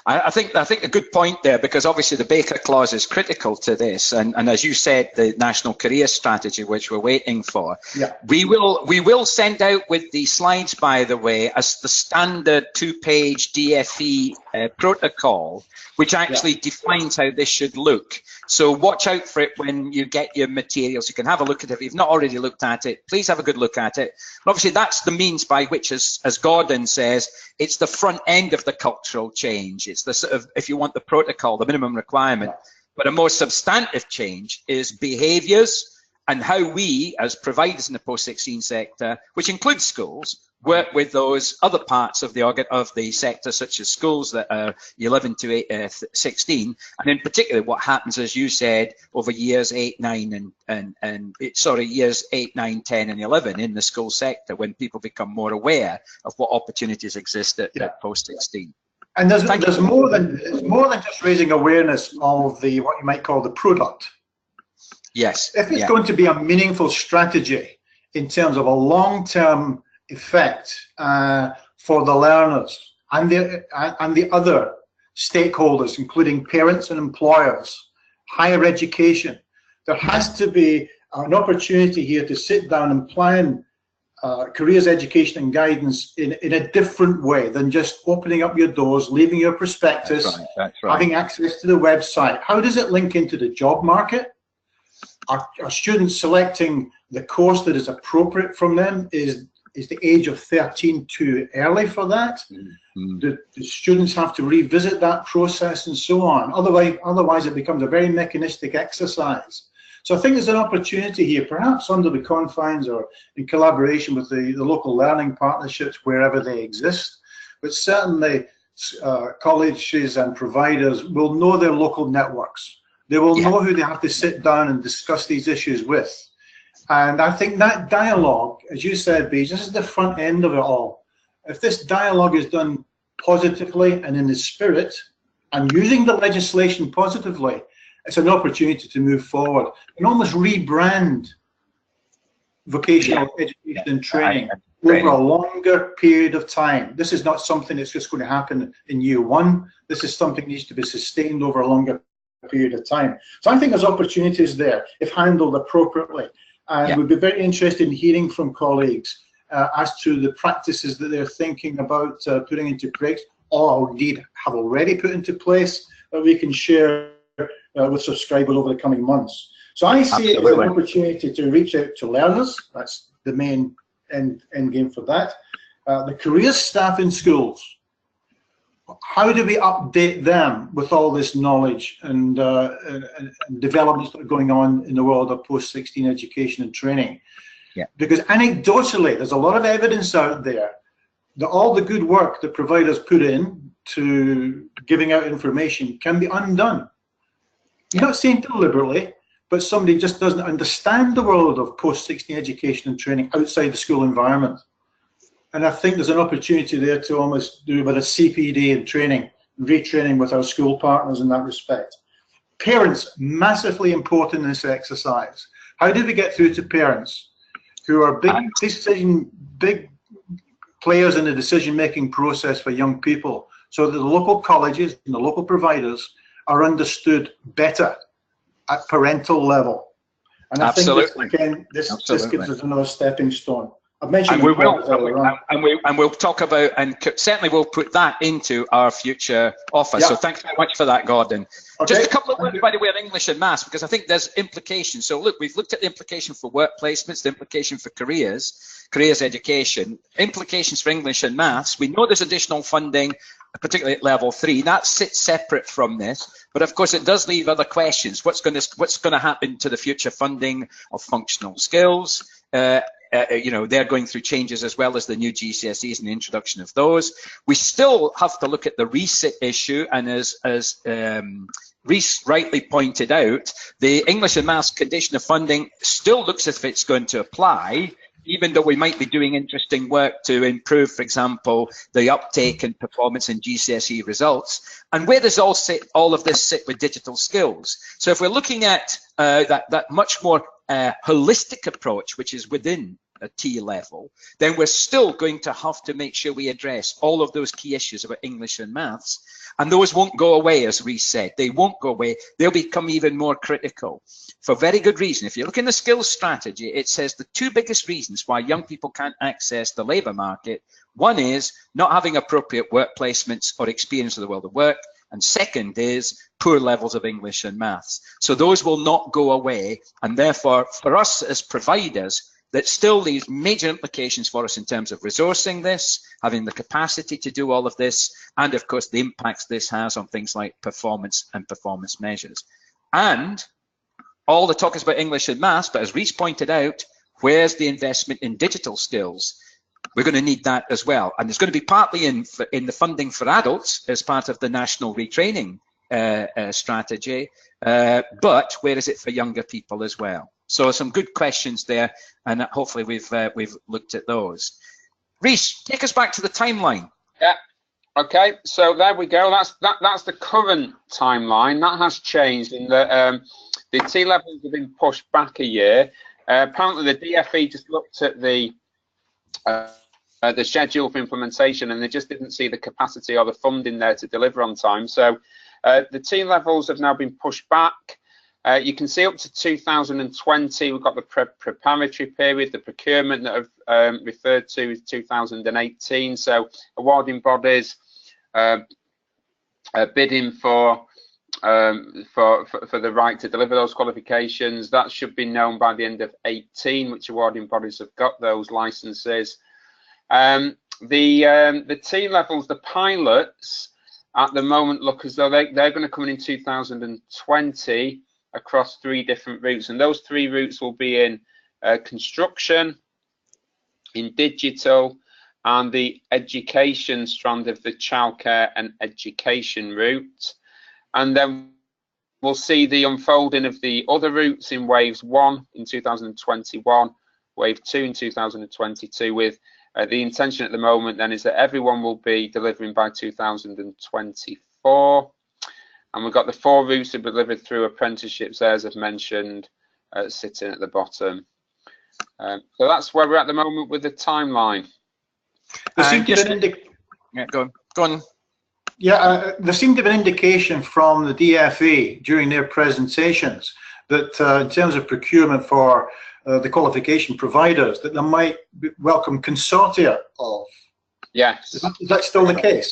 I think a good point there, because obviously the Baker Clause is critical to this, and as you said, the National Career Strategy, which we're waiting for. Yeah. We will send out with the slides, by the way, as the standard 2-page DFE protocol, which actually defines how this should look. So watch out for it when you get your materials. You can have a look at it. If you've not already looked at it, please have a good look at it. And obviously, that's the means by which, as Gordon says, it's the front end of the cultural change. It's the sort of, if you want, the protocol, the minimum requirement. But a more substantive change is behaviours and how we, as providers in the post-16 sector, which includes schools, work with those other parts of the sector, such as schools that are 11 to 16, and in particular what happens, as you said, over years 8, 9, years 8, 9, 10, and 11 in the school sector, when people become more aware of what opportunities exist at post-16. And there's more than just raising awareness of the what you might call the product. Yes. If it's going to be a meaningful strategy in terms of a long-term effect for the learners and the other stakeholders, including parents and employers, higher education, there has to be an opportunity here to sit down and plan careers education and guidance in a different way than just opening up your doors, leaving your prospectus, that's right. having access to the website. How does it link into the job market? Are students selecting the course that is appropriate from them? Is the age of 13 too early for that? Mm-hmm. Do students have to revisit that process and so on? Otherwise it becomes a very mechanistic exercise. So I think there's an opportunity here, perhaps under the confines or in collaboration with the local learning partnerships wherever they exist, but certainly colleges and providers will know their local networks. They will know who they have to sit down and discuss these issues with. And I think that dialogue, as you said, Beej, this is the front end of it all. If this dialogue is done positively and in the spirit and using the legislation positively, it's an opportunity to move forward and almost rebrand vocational education and training over a longer period of time. This is not something that's just going to happen in year one. This is something that needs to be sustained over a longer period of time. So I think there's opportunities there if handled appropriately. And we'd be very interested in hearing from colleagues as to the practices that they're thinking about putting into place, or indeed have already put into place, that we can share with subscribers over the coming months. So I see it as an opportunity to reach out to learners. That's the main end game for that. The careers staff in schools. How do we update them with all this knowledge and developments that are going on in the world of post-16 education and training? Because anecdotally, there's a lot of evidence out there that all the good work that providers put in to giving out information can be undone. You're not saying deliberately, but somebody just doesn't understand the world of post-16 education and training outside the school environment. And I think there's an opportunity there to almost do a bit of CPD and training, retraining with our school partners in that respect. Parents, massively important in this exercise. How do we get through to parents who are big players in the decision-making process for young people, so that the local colleges and the local providers are understood better at parental level? And I think this gives us another stepping stone. I've mentioned and we'll talk about, and certainly we'll put that into our future offer. So thanks very much for that, Gordon. Just a couple of words, by the way, on English and maths, because I think there's implications. So look, we've looked at the implication for work placements, the implication for careers education, implications for English and maths. We know there's additional funding, particularly at level 3. That sits separate from this, but of course it does leave other questions. What's going to happen to the future funding of functional skills? They're going through changes as well as the new GCSEs and the introduction of those. We still have to look at the Rhys issue, and as Rhys rightly pointed out, the English and Maths condition of funding still looks as if it's going to apply, even though we might be doing interesting work to improve, for example, the uptake and performance in GCSE results. And where does all of this sit with digital skills? So if we're looking at that much more holistic approach, which is within a T level, then we're still going to have to make sure we address all of those key issues about English and maths. And those won't go away, as Rhys said. They won't go away. They'll become even more critical for very good reason. If you look in the skills strategy, it says the two biggest reasons why young people can't access the labour market. One is not having appropriate work placements or experience of the world of work. And second is poor levels of English and maths. So those will not go away. And therefore, for us as providers, that still leaves major implications for us in terms of resourcing this, having the capacity to do all of this, and of course the impacts this has on things like performance and performance measures. And all the talk is about English and maths, but as Rhys pointed out, where's the investment in digital skills? We're going to need that as well. And it's going to be partly in the funding for adults as part of the national retraining strategy, but where is it for younger people as well? So some good questions there, and hopefully we've looked at those. Rhys, take us back to the timeline. Yeah. Okay. So there we go. That's the current timeline. That has changed in that the T levels have been pushed back a year. Apparently, the DFE just looked at the schedule for implementation, and they just didn't see the capacity or the funding there to deliver on time. So the T levels have now been pushed back. You can see up to 2020, we've got the preparatory period, the procurement that I've referred to is 2018. So awarding bodies bidding for the right to deliver those qualifications. That should be known by the end of 18, which awarding bodies have got those licenses. The T levels, the pilots, at the moment look as though they're going to come in 2020. Across 3 different routes, and those 3 routes will be in construction, in digital, and the education strand of the childcare and education route. And then we'll see the unfolding of the other routes in waves 1 in 2021, wave 2 in 2022, with the intention at the moment then is that everyone will be delivering by 2024. And we've got the 4 routes to be delivered through apprenticeships there, as I've mentioned, sitting at the bottom. So that's where we're at the moment with the timeline. There seemed to be go on. Yeah, there seemed to be an indication from the DFE during their presentations that in terms of procurement for the qualification providers, that they might welcome consortia of. Yes. Is that still the case?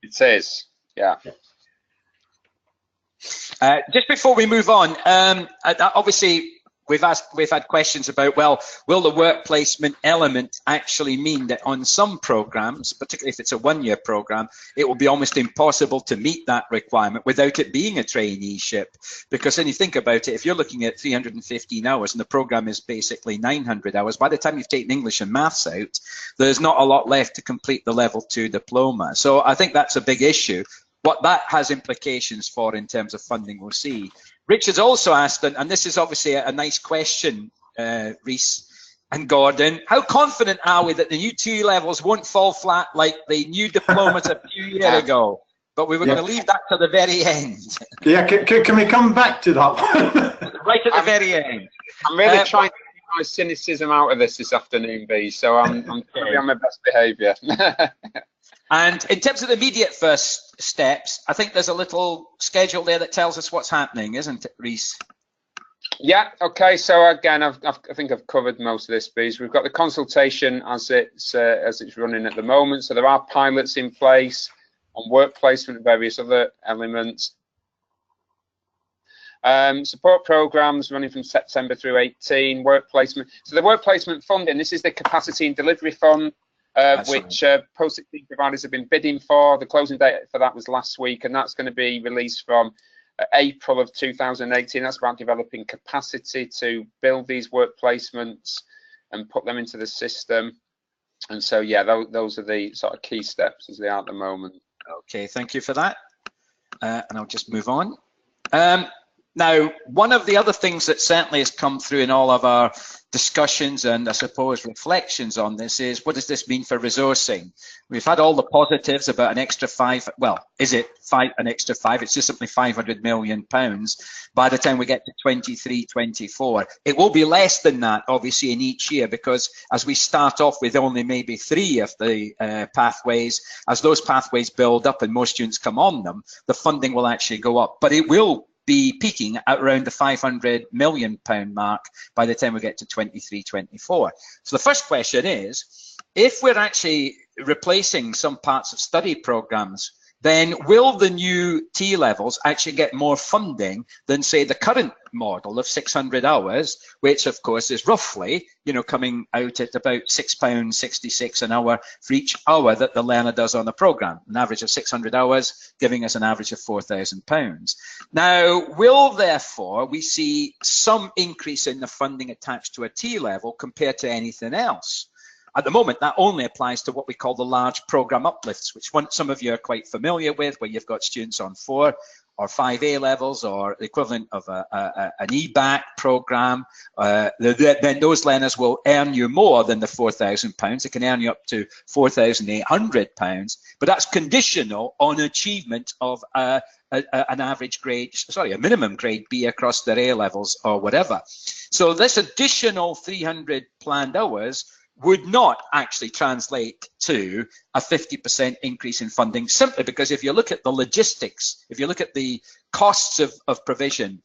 It is, yeah. Just before we move on, obviously we've had questions about, well, will the work placement element actually mean that on some programs, particularly if it's a 1-year program, it will be almost impossible to meet that requirement without it being a traineeship? Because when you think about it, if you're looking at 315 hours and the program is basically 900 hours, by the time you've taken English and maths out, there's not a lot left to complete the level 2 diploma. So I think that's a big issue. What that has implications for in terms of funding, we'll see. Richard's also asked, and this is obviously a nice question, Rhys and Gordon, how confident are we that the new T levels won't fall flat like the new diplomas a few years ago? But we were going to leave that to the very end. Yeah, can we come back to that one? Right at the very end. I'm really trying to keep my cynicism out of this afternoon, Beej, so I'm going to be on my best behaviour. And in terms of the immediate first steps, I think there's a little schedule there that tells us what's happening, isn't it, Rhys? Yeah, okay, so again, I think I've covered most of this, Beej. We've got the consultation as it's running at the moment, so there are pilots in place on work placement and various other elements. Support programs running from September through 18, work placement. So the work placement funding, this is the capacity and delivery fund, which post-16 providers have been bidding for. The closing date for that was last week, and that's going to be released from April of 2018. That's about developing capacity to build these work placements and put them into the system. And so, yeah, those are the sort of key steps as they are at the moment. Okay, thank you for that. And I'll just move on. Now, one of the other things that certainly has come through in all of our discussions and I suppose reflections on this is, what does this mean for resourcing? We've had all the positives about an extra an extra five? It's just simply £500 million. By the time we get to 23, 24, it will be less than that, obviously, in each year, because as we start off with only maybe 3 of the pathways, as those pathways build up and more students come on them, the funding will actually go up. But it will be peaking at around the £500 million mark by the time we get to 23, 24. So the first question is, if we're actually replacing some parts of study programs, then will the new T levels actually get more funding than, say, the current model of 600 hours, which of course is roughly, coming out at about £6.66 an hour for each hour that the learner does on the program, an average of 600 hours, giving us an average of £4,000. Now, will therefore we see some increase in the funding attached to a T level compared to anything else? At the moment, that only applies to what we call the large program uplifts, which some of you are quite familiar with, where you've got students on 4 or 5 A levels, or the equivalent of an EBAC program. Then those learners will earn you more than the £4,000. They can earn you up to £4,800, but that's conditional on achievement of an average grade, a minimum grade B across their A levels or whatever. So this additional 300 planned hours would not actually translate to a 50% increase in funding, simply because if you look at the logistics, if you look at the costs of provision,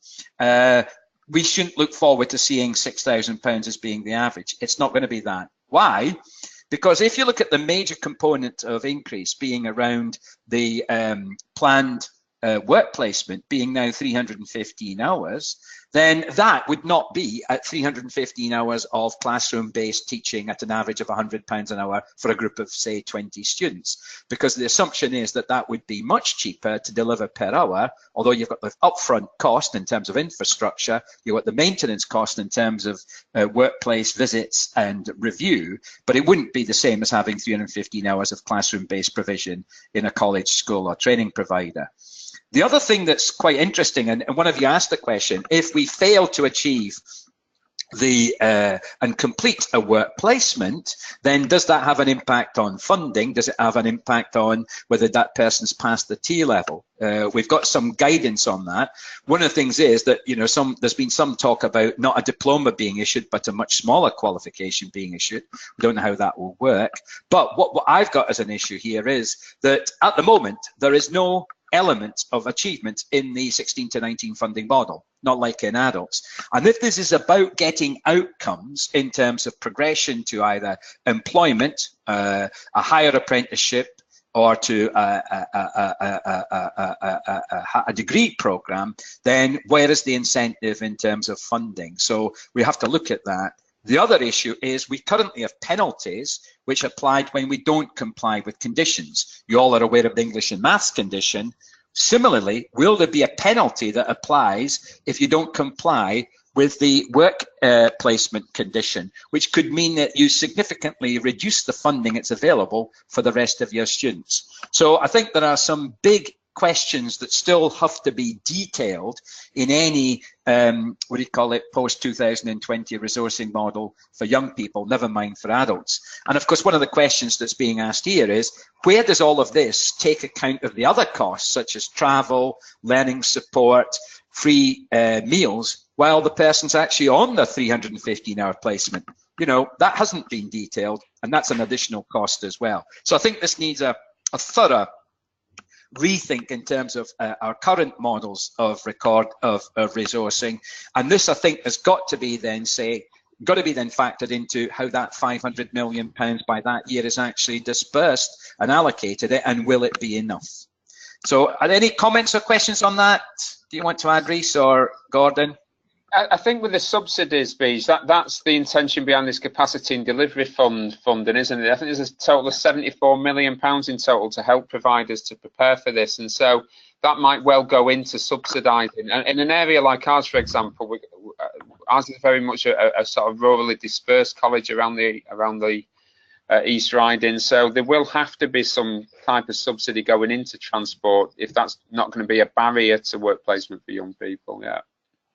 we shouldn't look forward to seeing £6,000 as being the average. It's not going to be that. Why? Because if you look at the major component of increase being around the planned work placement being now 315 hours, then that would not be at 315 hours of classroom-based teaching at an average of £100 an hour for a group of, say, 20 students, because the assumption is that that would be much cheaper to deliver per hour, although you've got the upfront cost in terms of infrastructure, you've got the maintenance cost in terms of workplace visits and review, but it wouldn't be the same as having 315 hours of classroom-based provision in a college, school, or training provider. The other thing that's quite interesting, and one of you asked the question, if we fail to achieve and complete a work placement, then does that have an impact on funding? Does it have an impact on whether that person's passed the T level? We've got some guidance on that. One of the things is that, there's been some talk about not a diploma being issued, but a much smaller qualification being issued. We don't know how that will work. But what I've got as an issue here is that at the moment, there is no element of achievement in the 16 to 19 funding model, not like in adults. And if this is about getting outcomes in terms of progression to either employment, a higher apprenticeship, or to a degree program, then where is the incentive in terms of funding? So we have to look at that. The other issue is we currently have penalties which applied when we don't comply with conditions. You all are aware of the English and Maths condition. Similarly, will there be a penalty that applies if you don't comply with the work placement condition, which could mean that you significantly reduce the funding that's available for the rest of your students? So I think there are some big questions that still have to be detailed in any post-2020 resourcing model for young people, never mind for adults. And of course, one of the questions that's being asked here is, where does all of this take account of the other costs, such as travel, learning support, free meals, while the person's actually on the 315-hour placement? That hasn't been detailed, and that's an additional cost as well. So I think this needs a thorough rethink in terms of our current models of resourcing, and this I think has got to be then factored into how that £500 million by that year is actually dispersed and allocated, and will it be enough? So are there any comments or questions on that? Do you want to add, Rhys or Gordon? I think with the subsidies, Beej, that's the intention behind this capacity and delivery funding, isn't it? I think there's a total of £74 million in total to help providers to prepare for this, and so that might well go into subsidising. And in an area like ours, for example, ours is very much a sort of rurally dispersed college around the East Riding, so there will have to be some type of subsidy going into transport if that's not going to be a barrier to work placement for young people.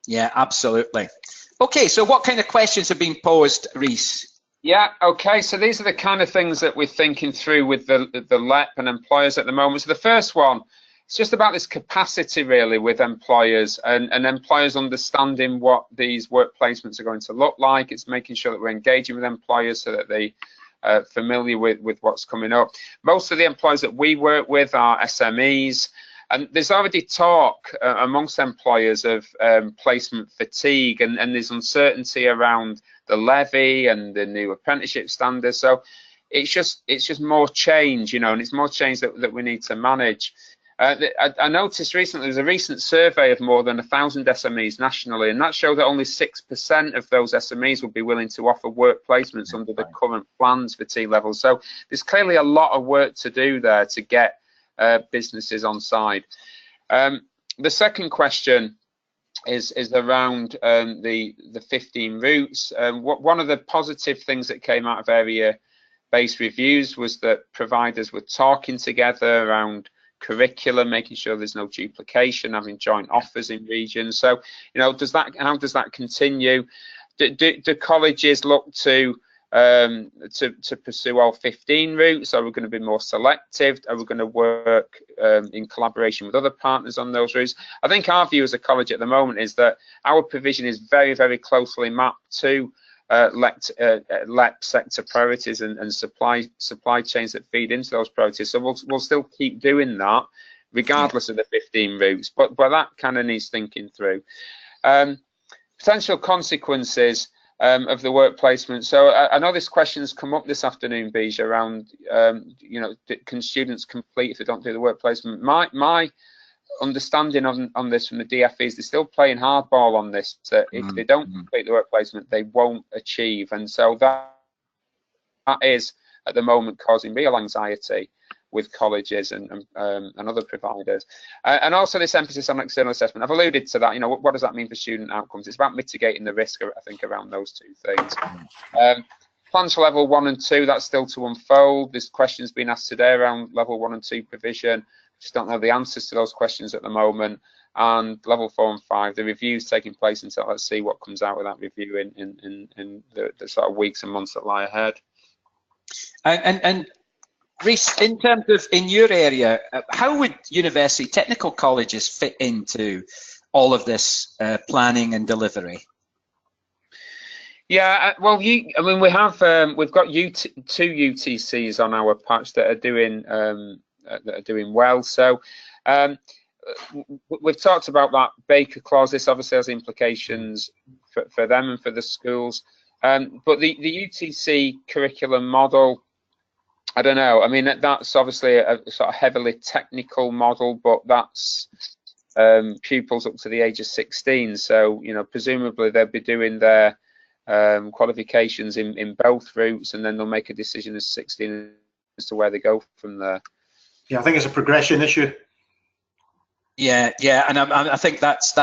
Yeah, absolutely. Okay, so what kind of questions have been posed, Rhys? Yeah, okay, so these are the kind of things that we're thinking through with the LEP and employers at the moment. So the first one, it's just about this capacity really with employers and employers understanding what these work placements are going to look like. It's making sure that we're engaging with employers so that they are familiar with what's coming up. Most of the employers that we work with are SMEs, and there's already talk amongst employers of placement fatigue, and there's uncertainty around the levy and the new apprenticeship standards. So it's just more change, you know, and it's more change that we need to manage. I noticed recently there's a recent survey of more than 1,000 SMEs nationally, and that showed that only 6% of those SMEs would be willing to offer work placements under the current plans for T-level. So there's clearly a lot of work to do there to get businesses on side. The second question is around the 15 routes. One of the positive things that came out of area-based reviews was that providers were talking together around curriculum, making sure there's no duplication, having joint offers in regions. So, you know, how does that continue? Do colleges look to pursue all 15 routes? Are we going to be more selective? Are we going to work in collaboration with other partners on those routes? I think our view as a college at the moment is that our provision is very, very closely mapped to LEP sector priorities and supply chains that feed into those priorities. So we'll still keep doing that regardless of the 15 routes, but that kind of needs thinking through. Potential consequences of the work placement. So I know this question's come up this afternoon, Beej, around you know, can students complete if they don't do the work placement? My understanding on this from the DFE is they're still playing hardball on this. That if they don't complete the work placement, they won't achieve, and so that is at the moment causing real anxiety with colleges and other providers, and also this emphasis on external assessment. I've alluded to that. You know, what does that mean for student outcomes? It's about mitigating the risk, I think, around those two things. Plans for level 1 and 2, that's still to unfold. There's questions being asked today around level 1 and 2 provision. Just don't know the answers to those questions at the moment. And level 4 and 5, the review's taking place until let's see what comes out of that review in the sort of weeks and months that lie ahead. And Rhys, in terms of in your area, how would university technical colleges fit into all of this planning and delivery? Yeah, well, I mean, we've got two UTCs on our patch that are doing well. So we've talked about that Baker clause. This obviously has implications for them and for the schools. But the UTC curriculum model, I don't know. I mean, that's obviously a sort of heavily technical model, but that's pupils up to the age of 16. So, you know, presumably they'll be doing their qualifications in both routes, and then they'll make a decision as 16 as to where they go from there. Yeah, I think it's a progression issue. Yeah, and I think that's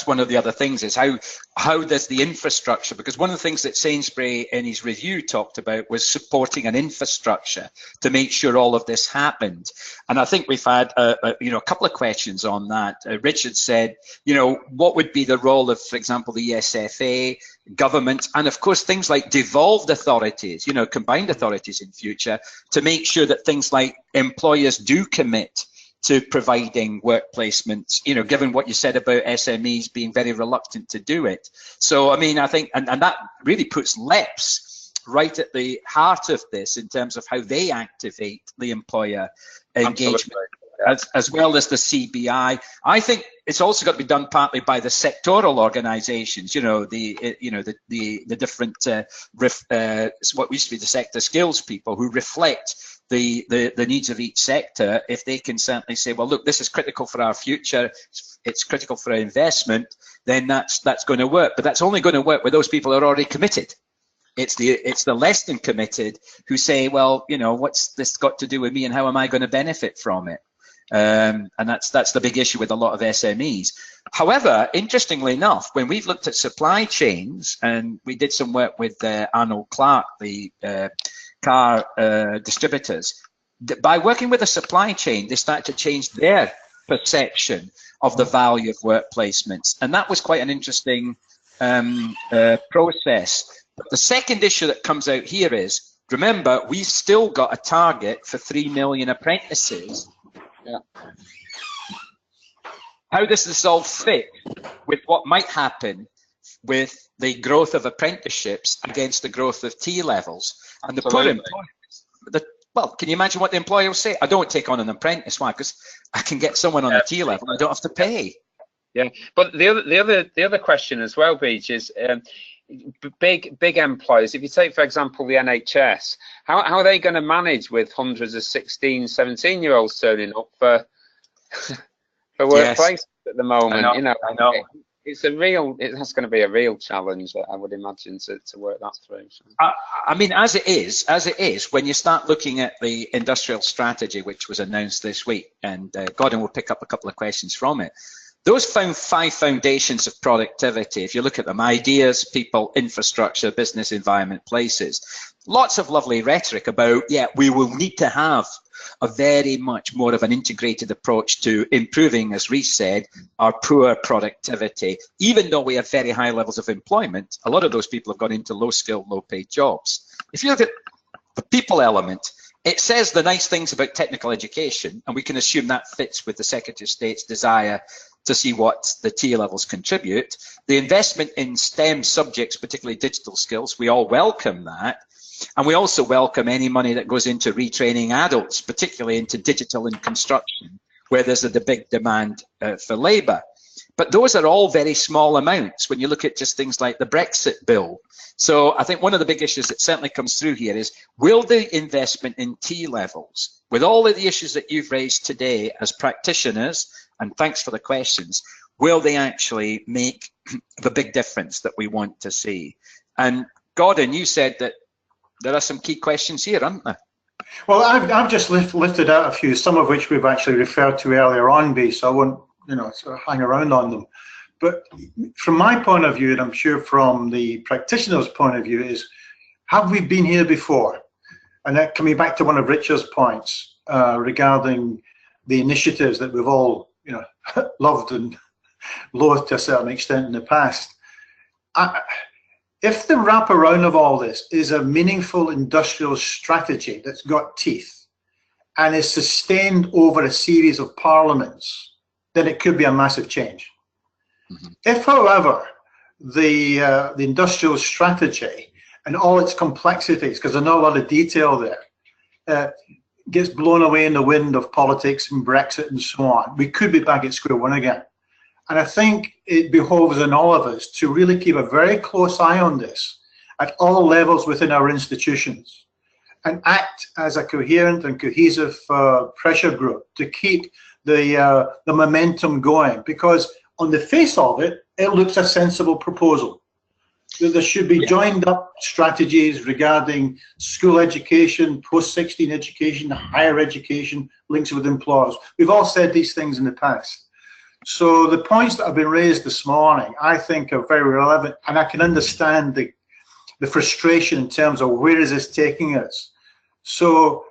one of the other things is how does the infrastructure, because one of the things that Sainsbury in his review talked about was supporting an infrastructure to make sure all of this happened. And I think we've had a couple of questions on that. Richard said, you know, what would be the role of, for example, the ESFA, government, and of course things like devolved authorities, you know, combined authorities in future, to make sure that things like employers do commit to providing work placements, you know, given what you said about SMEs being very reluctant to do it. So, I mean, I think, and that really puts LEPs right at the heart of this in terms of how they activate the employer engagement, as well as the CBI. I think it's also got to be done partly by the sectoral organisations, you know, the different, what used to be the sector skills people who reflect the needs of each sector. If they can certainly say, well, look, this is critical for our future, it's critical for our investment, then that's going to work. But that's only going to work with those people who are already committed. It's the less than committed who say, well, you know, what's this got to do with me and how am I going to benefit from it? And that's the big issue with a lot of SMEs. However, interestingly enough, when we've looked at supply chains, and we did some work with Arnold Clark, the car distributors, by working with a supply chain, they start to change their perception of the value of work placements. And that was quite an interesting process. But the second issue that comes out here is, remember, we've still got a target for 3 million apprentices. Yeah. How does this all fit with what might happen with the growth of apprenticeships against the growth of T levels? And the poor employers, well, can you imagine what the employer will say? I don't take on an apprentice. Why? Because I can get someone on a T level. I don't have to pay. Yeah, but the other question as well, Beej, is big employers. If you take, for example, the NHS, how are they going to manage with hundreds of 16, 17-year-olds turning up for workplace at the moment? I know. It's that's going to be a real challenge, I would imagine, to work that through. So. I mean, as it is, when you start looking at the industrial strategy, which was announced this week, and Gordon will pick up a couple of questions from it. Those 5 foundations of productivity, if you look at them: ideas, people, infrastructure, business environment, places. Lots of lovely rhetoric about, yeah, we will need to have a very much more of an integrated approach to improving, as Rhys said, our poor productivity. Even though we have very high levels of employment, a lot of those people have gone into low-skilled, low-paid jobs. If you look at the people element, it says the nice things about technical education, and we can assume that fits with the Secretary of State's desire to see what the T levels contribute. The investment in STEM subjects, particularly digital skills, we all welcome that. And we also welcome any money that goes into retraining adults, particularly into digital and construction, where there's a big demand for labour. But those are all very small amounts when you look at just things like the Brexit bill. So I think one of the big issues that certainly comes through here is, will the investment in T levels, with all of the issues that you've raised today as practitioners, and thanks for the questions, will they actually make the big difference that we want to see? And Gordon, you said that there are some key questions here, aren't there? Well, I've just lifted out a few, some of which we've actually referred to earlier on, Beej, so I won't, sort of hang around on them. But from my point of view, and I'm sure from the practitioner's point of view, is, have we been here before? And that coming back to one of Richard's points regarding the initiatives that we've all, loved and loathed to a certain extent in the past. If the wraparound of all this is a meaningful industrial strategy that's got teeth and is sustained over a series of parliaments, then it could be a massive change. Mm-hmm. If, however, the industrial strategy and all its complexities, because there's not a lot of detail there, gets blown away in the wind of politics and Brexit and so on, we could be back at square one again. And I think it behoves on all of us to really keep a very close eye on this at all levels within our institutions and act as a coherent and cohesive pressure group to keep the momentum going, because on the face of it, it looks a sensible proposal. There should be joined up strategies regarding school education, post-16 education, higher education, links with employers. We've all said these things in the past. So the points that have been raised this morning, I think, are very relevant, and I can understand the frustration in terms of where is this taking us. So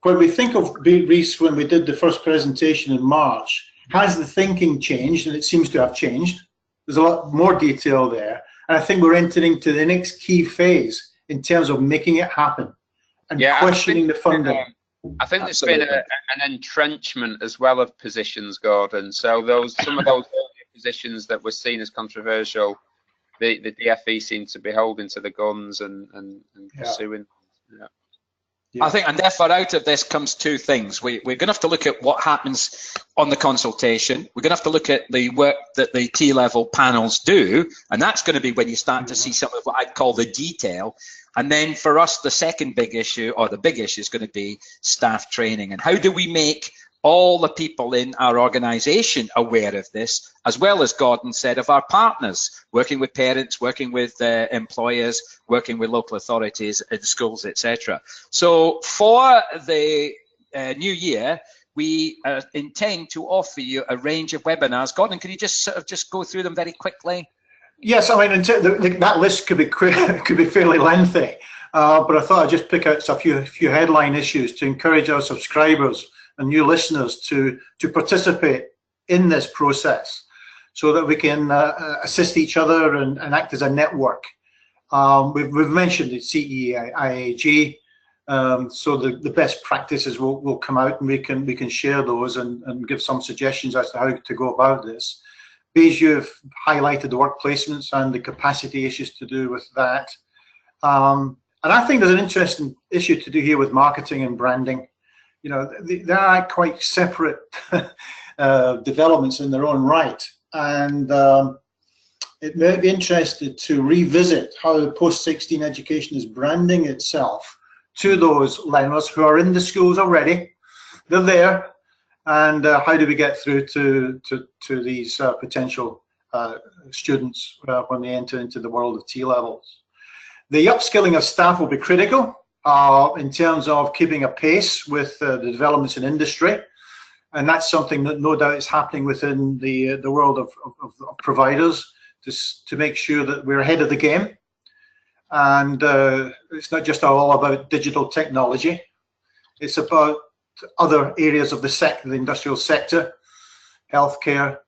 when we think of Rhys, when we did the first presentation in March, has the thinking changed? And it seems to have changed. There's a lot more detail there. And I think we're entering to the next key phase in terms of making it happen and questioning the funding. I think there's been an entrenchment as well of positions, Gordon. So some of those positions that were seen as controversial, the DFE seems to be holding to the guns and pursuing. Yeah. I think, and therefore out of this comes two things. We're going to have to look at what happens on the consultation. We're going to have to look at the work that the T-level panels do, and that's going to be when you start to see some of what I'd call the detail. And then for us, the second big issue, or the big issue, is going to be staff training. And how do we make all the people in our organisation aware of this, as well as Gordon said, of our partners, working with parents, working with employers, working with local authorities and schools, etc. So for the new year, we intend to offer you a range of webinars. Gordon, can you just sort of just go through them very quickly? Yes, I mean, that list could be fairly lengthy, but I thought I'd just pick out a few headline issues to encourage our subscribers and new listeners to participate in this process. so that we can assist each other and act as a network. We've mentioned the CEIAG, so the best practices will come out, and we can share those and give some suggestions as to how to go about this. Beej, you've highlighted the work placements and the capacity issues to do with that. And I think there's an interesting issue to do here with marketing and branding. You know, they are quite separate developments in their own right. And it may be interesting to revisit how post-16 education is branding itself to those learners who are in the schools already. They're there. And how do we get through to these potential students when they enter into the world of T-levels? The upskilling of staff will be critical in terms of keeping a pace with the developments in industry, and that's something that no doubt is happening within the world of providers to make sure that we're ahead of the game. And it's not just all about digital technology; it's about other areas of the industrial sector, healthcare,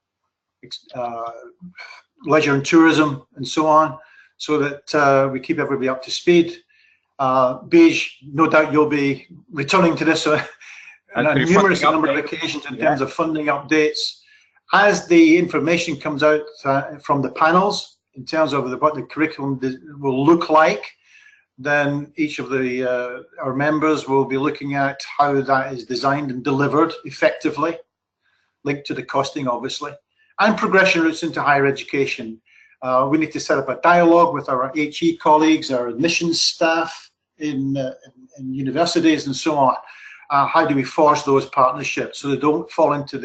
leisure and tourism, and so on, so that we keep everybody up to speed. Beej, no doubt you'll be returning to this on a numerous number of occasions in terms of funding updates. As the information comes out from the panels in terms of what the curriculum will look like, then each of our members will be looking at how that is designed and delivered effectively, linked to the costing, obviously, and progression routes into higher education. We need to set up a dialogue with our HE colleagues, our admissions staff in universities, and so on. How do we forge those partnerships so they don't fall into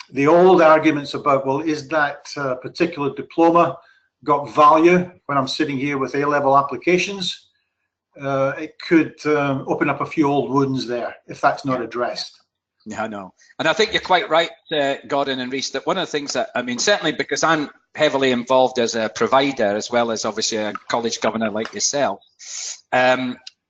the old arguments about, well, is that particular diploma got value when I'm sitting here with A-level applications? It could open up a few old wounds there if that's not addressed. Yeah, no. And I think you're quite right, Gordon and Rhys, that one of the things that, I mean, certainly because I'm heavily involved as a provider, as well as obviously a college governor like yourself,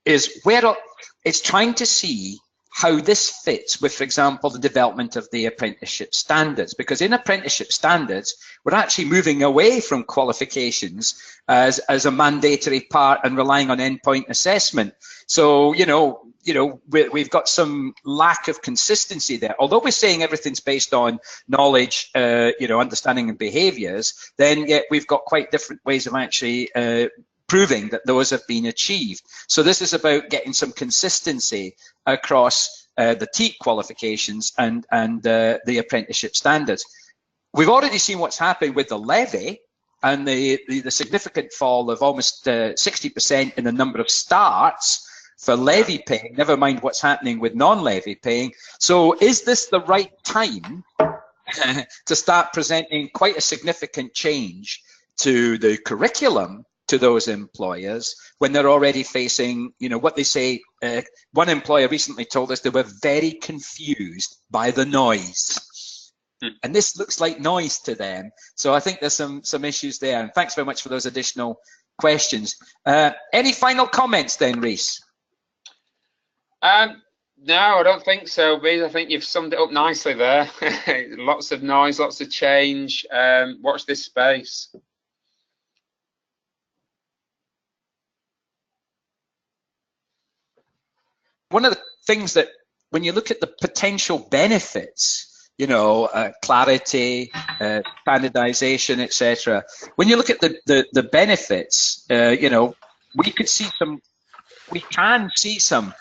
is where it's trying to see how this fits with, for example, the development of the apprenticeship standards. Because in apprenticeship standards, we're actually moving away from qualifications as a mandatory part and relying on endpoint assessment. So, we've got some lack of consistency there. Although we're saying everything's based on knowledge, understanding and behaviors, then yet we've got quite different ways of actually proving that those have been achieved. So this is about getting some consistency across the TEAC qualifications and the apprenticeship standards. We've already seen what's happened with the levy and the significant fall of almost 60% in the number of starts for levy paying, never mind what's happening with non-levy paying. So is this the right time to start presenting quite a significant change to the curriculum to those employers when they're already facing, what they say? One employer recently told us they were very confused by the noise. And this looks like noise to them. So I think there's some issues there. And thanks very much for those additional questions. Any final comments then, Rhys? No, I don't think so, Beej. I think you've summed it up nicely there. Lots of noise, lots of change. Watch this space. One of the things that, when you look at the potential benefits, clarity, standardization, etc. When you look at the benefits, we can see some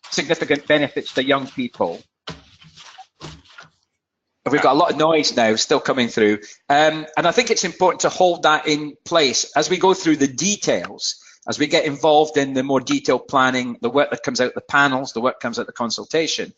significant benefits to young people. We've got a lot of noise now still coming through, and I think it's important to hold that in place as we go through the details. As we get involved in the more detailed planning, the work that comes out the panels, the work comes out the consultation,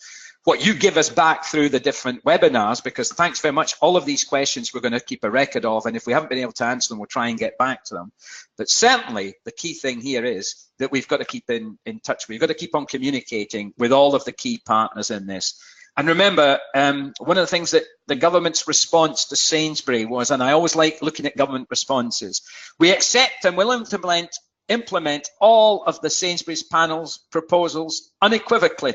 what you give us back through the different webinars, because thanks very much, all of these questions we're going to keep a record of, and if we haven't been able to answer them, we'll try and get back to them. But certainly the key thing here is that we've got to keep in touch. We've got to keep on communicating with all of the key partners in this. And remember, one of the things that the government's response to Sainsbury was, and I always like looking at government responses, we accept and will implement all of the Sainsbury's panel's proposals unequivocally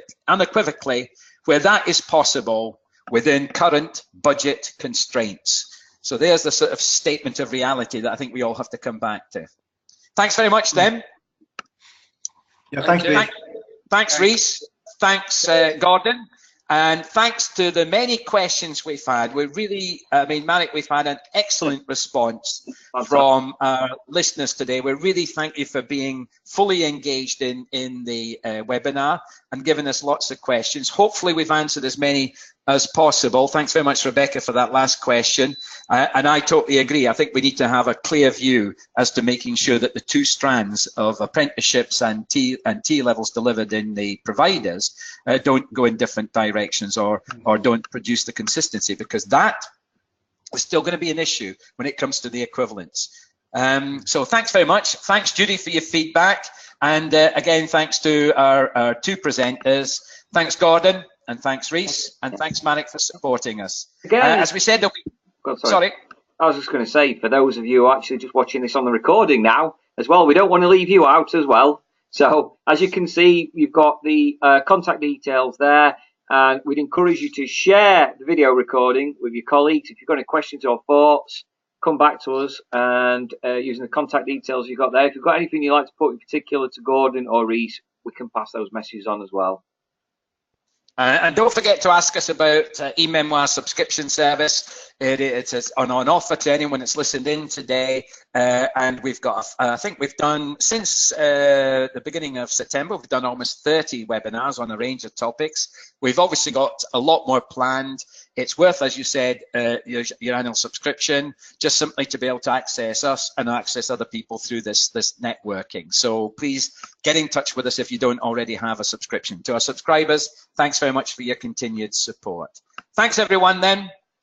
where that is possible within current budget constraints. So there's the sort of statement of reality that I think we all have to come back to. Thanks very much, then. Yeah, thanks, Beej. Thanks, Rhys. Thanks, Gordon. And thanks to the many questions we've had. We really, I mean, Marek, we've had an excellent response from our listeners today. We really thank you for being fully engaged in the webinar and giving us lots of questions. Hopefully we've answered as many as possible. Thanks very much, Rebecca, for that last question. And I totally agree. I think we need to have a clear view as to making sure that the two strands of apprenticeships and T levels delivered in the providers don't go in different directions or don't produce the consistency, because that is still going to be an issue when it comes to the equivalence. So thanks very much. Thanks, Judy, for your feedback. And again, thanks to our two presenters. Thanks, Gordon. And thanks, Rhys, and thanks, Marek, for supporting us. Again, as we said, sorry. I was just going to say, for those of you who are actually just watching this on the recording now as well, we don't want to leave you out as well. So as you can see, you've got the contact details there, and we'd encourage you to share the video recording with your colleagues. If you've got any questions or thoughts, come back to us and using the contact details you've got there. If you've got anything you'd like to put in particular to Gordon or Rhys, we can pass those messages on as well. And don't forget to ask us about e-Memoir subscription service. It's on offer to anyone that's listened in today. And we've got, I think we've done, since the beginning of September, we've done almost 30 webinars on a range of topics. We've obviously got a lot more planned. It's worth, as you said, your annual subscription, just simply to be able to access us and access other people through this networking. So please get in touch with us if you don't already have a subscription. To our subscribers, thanks very much for your continued support. Thanks, everyone, then.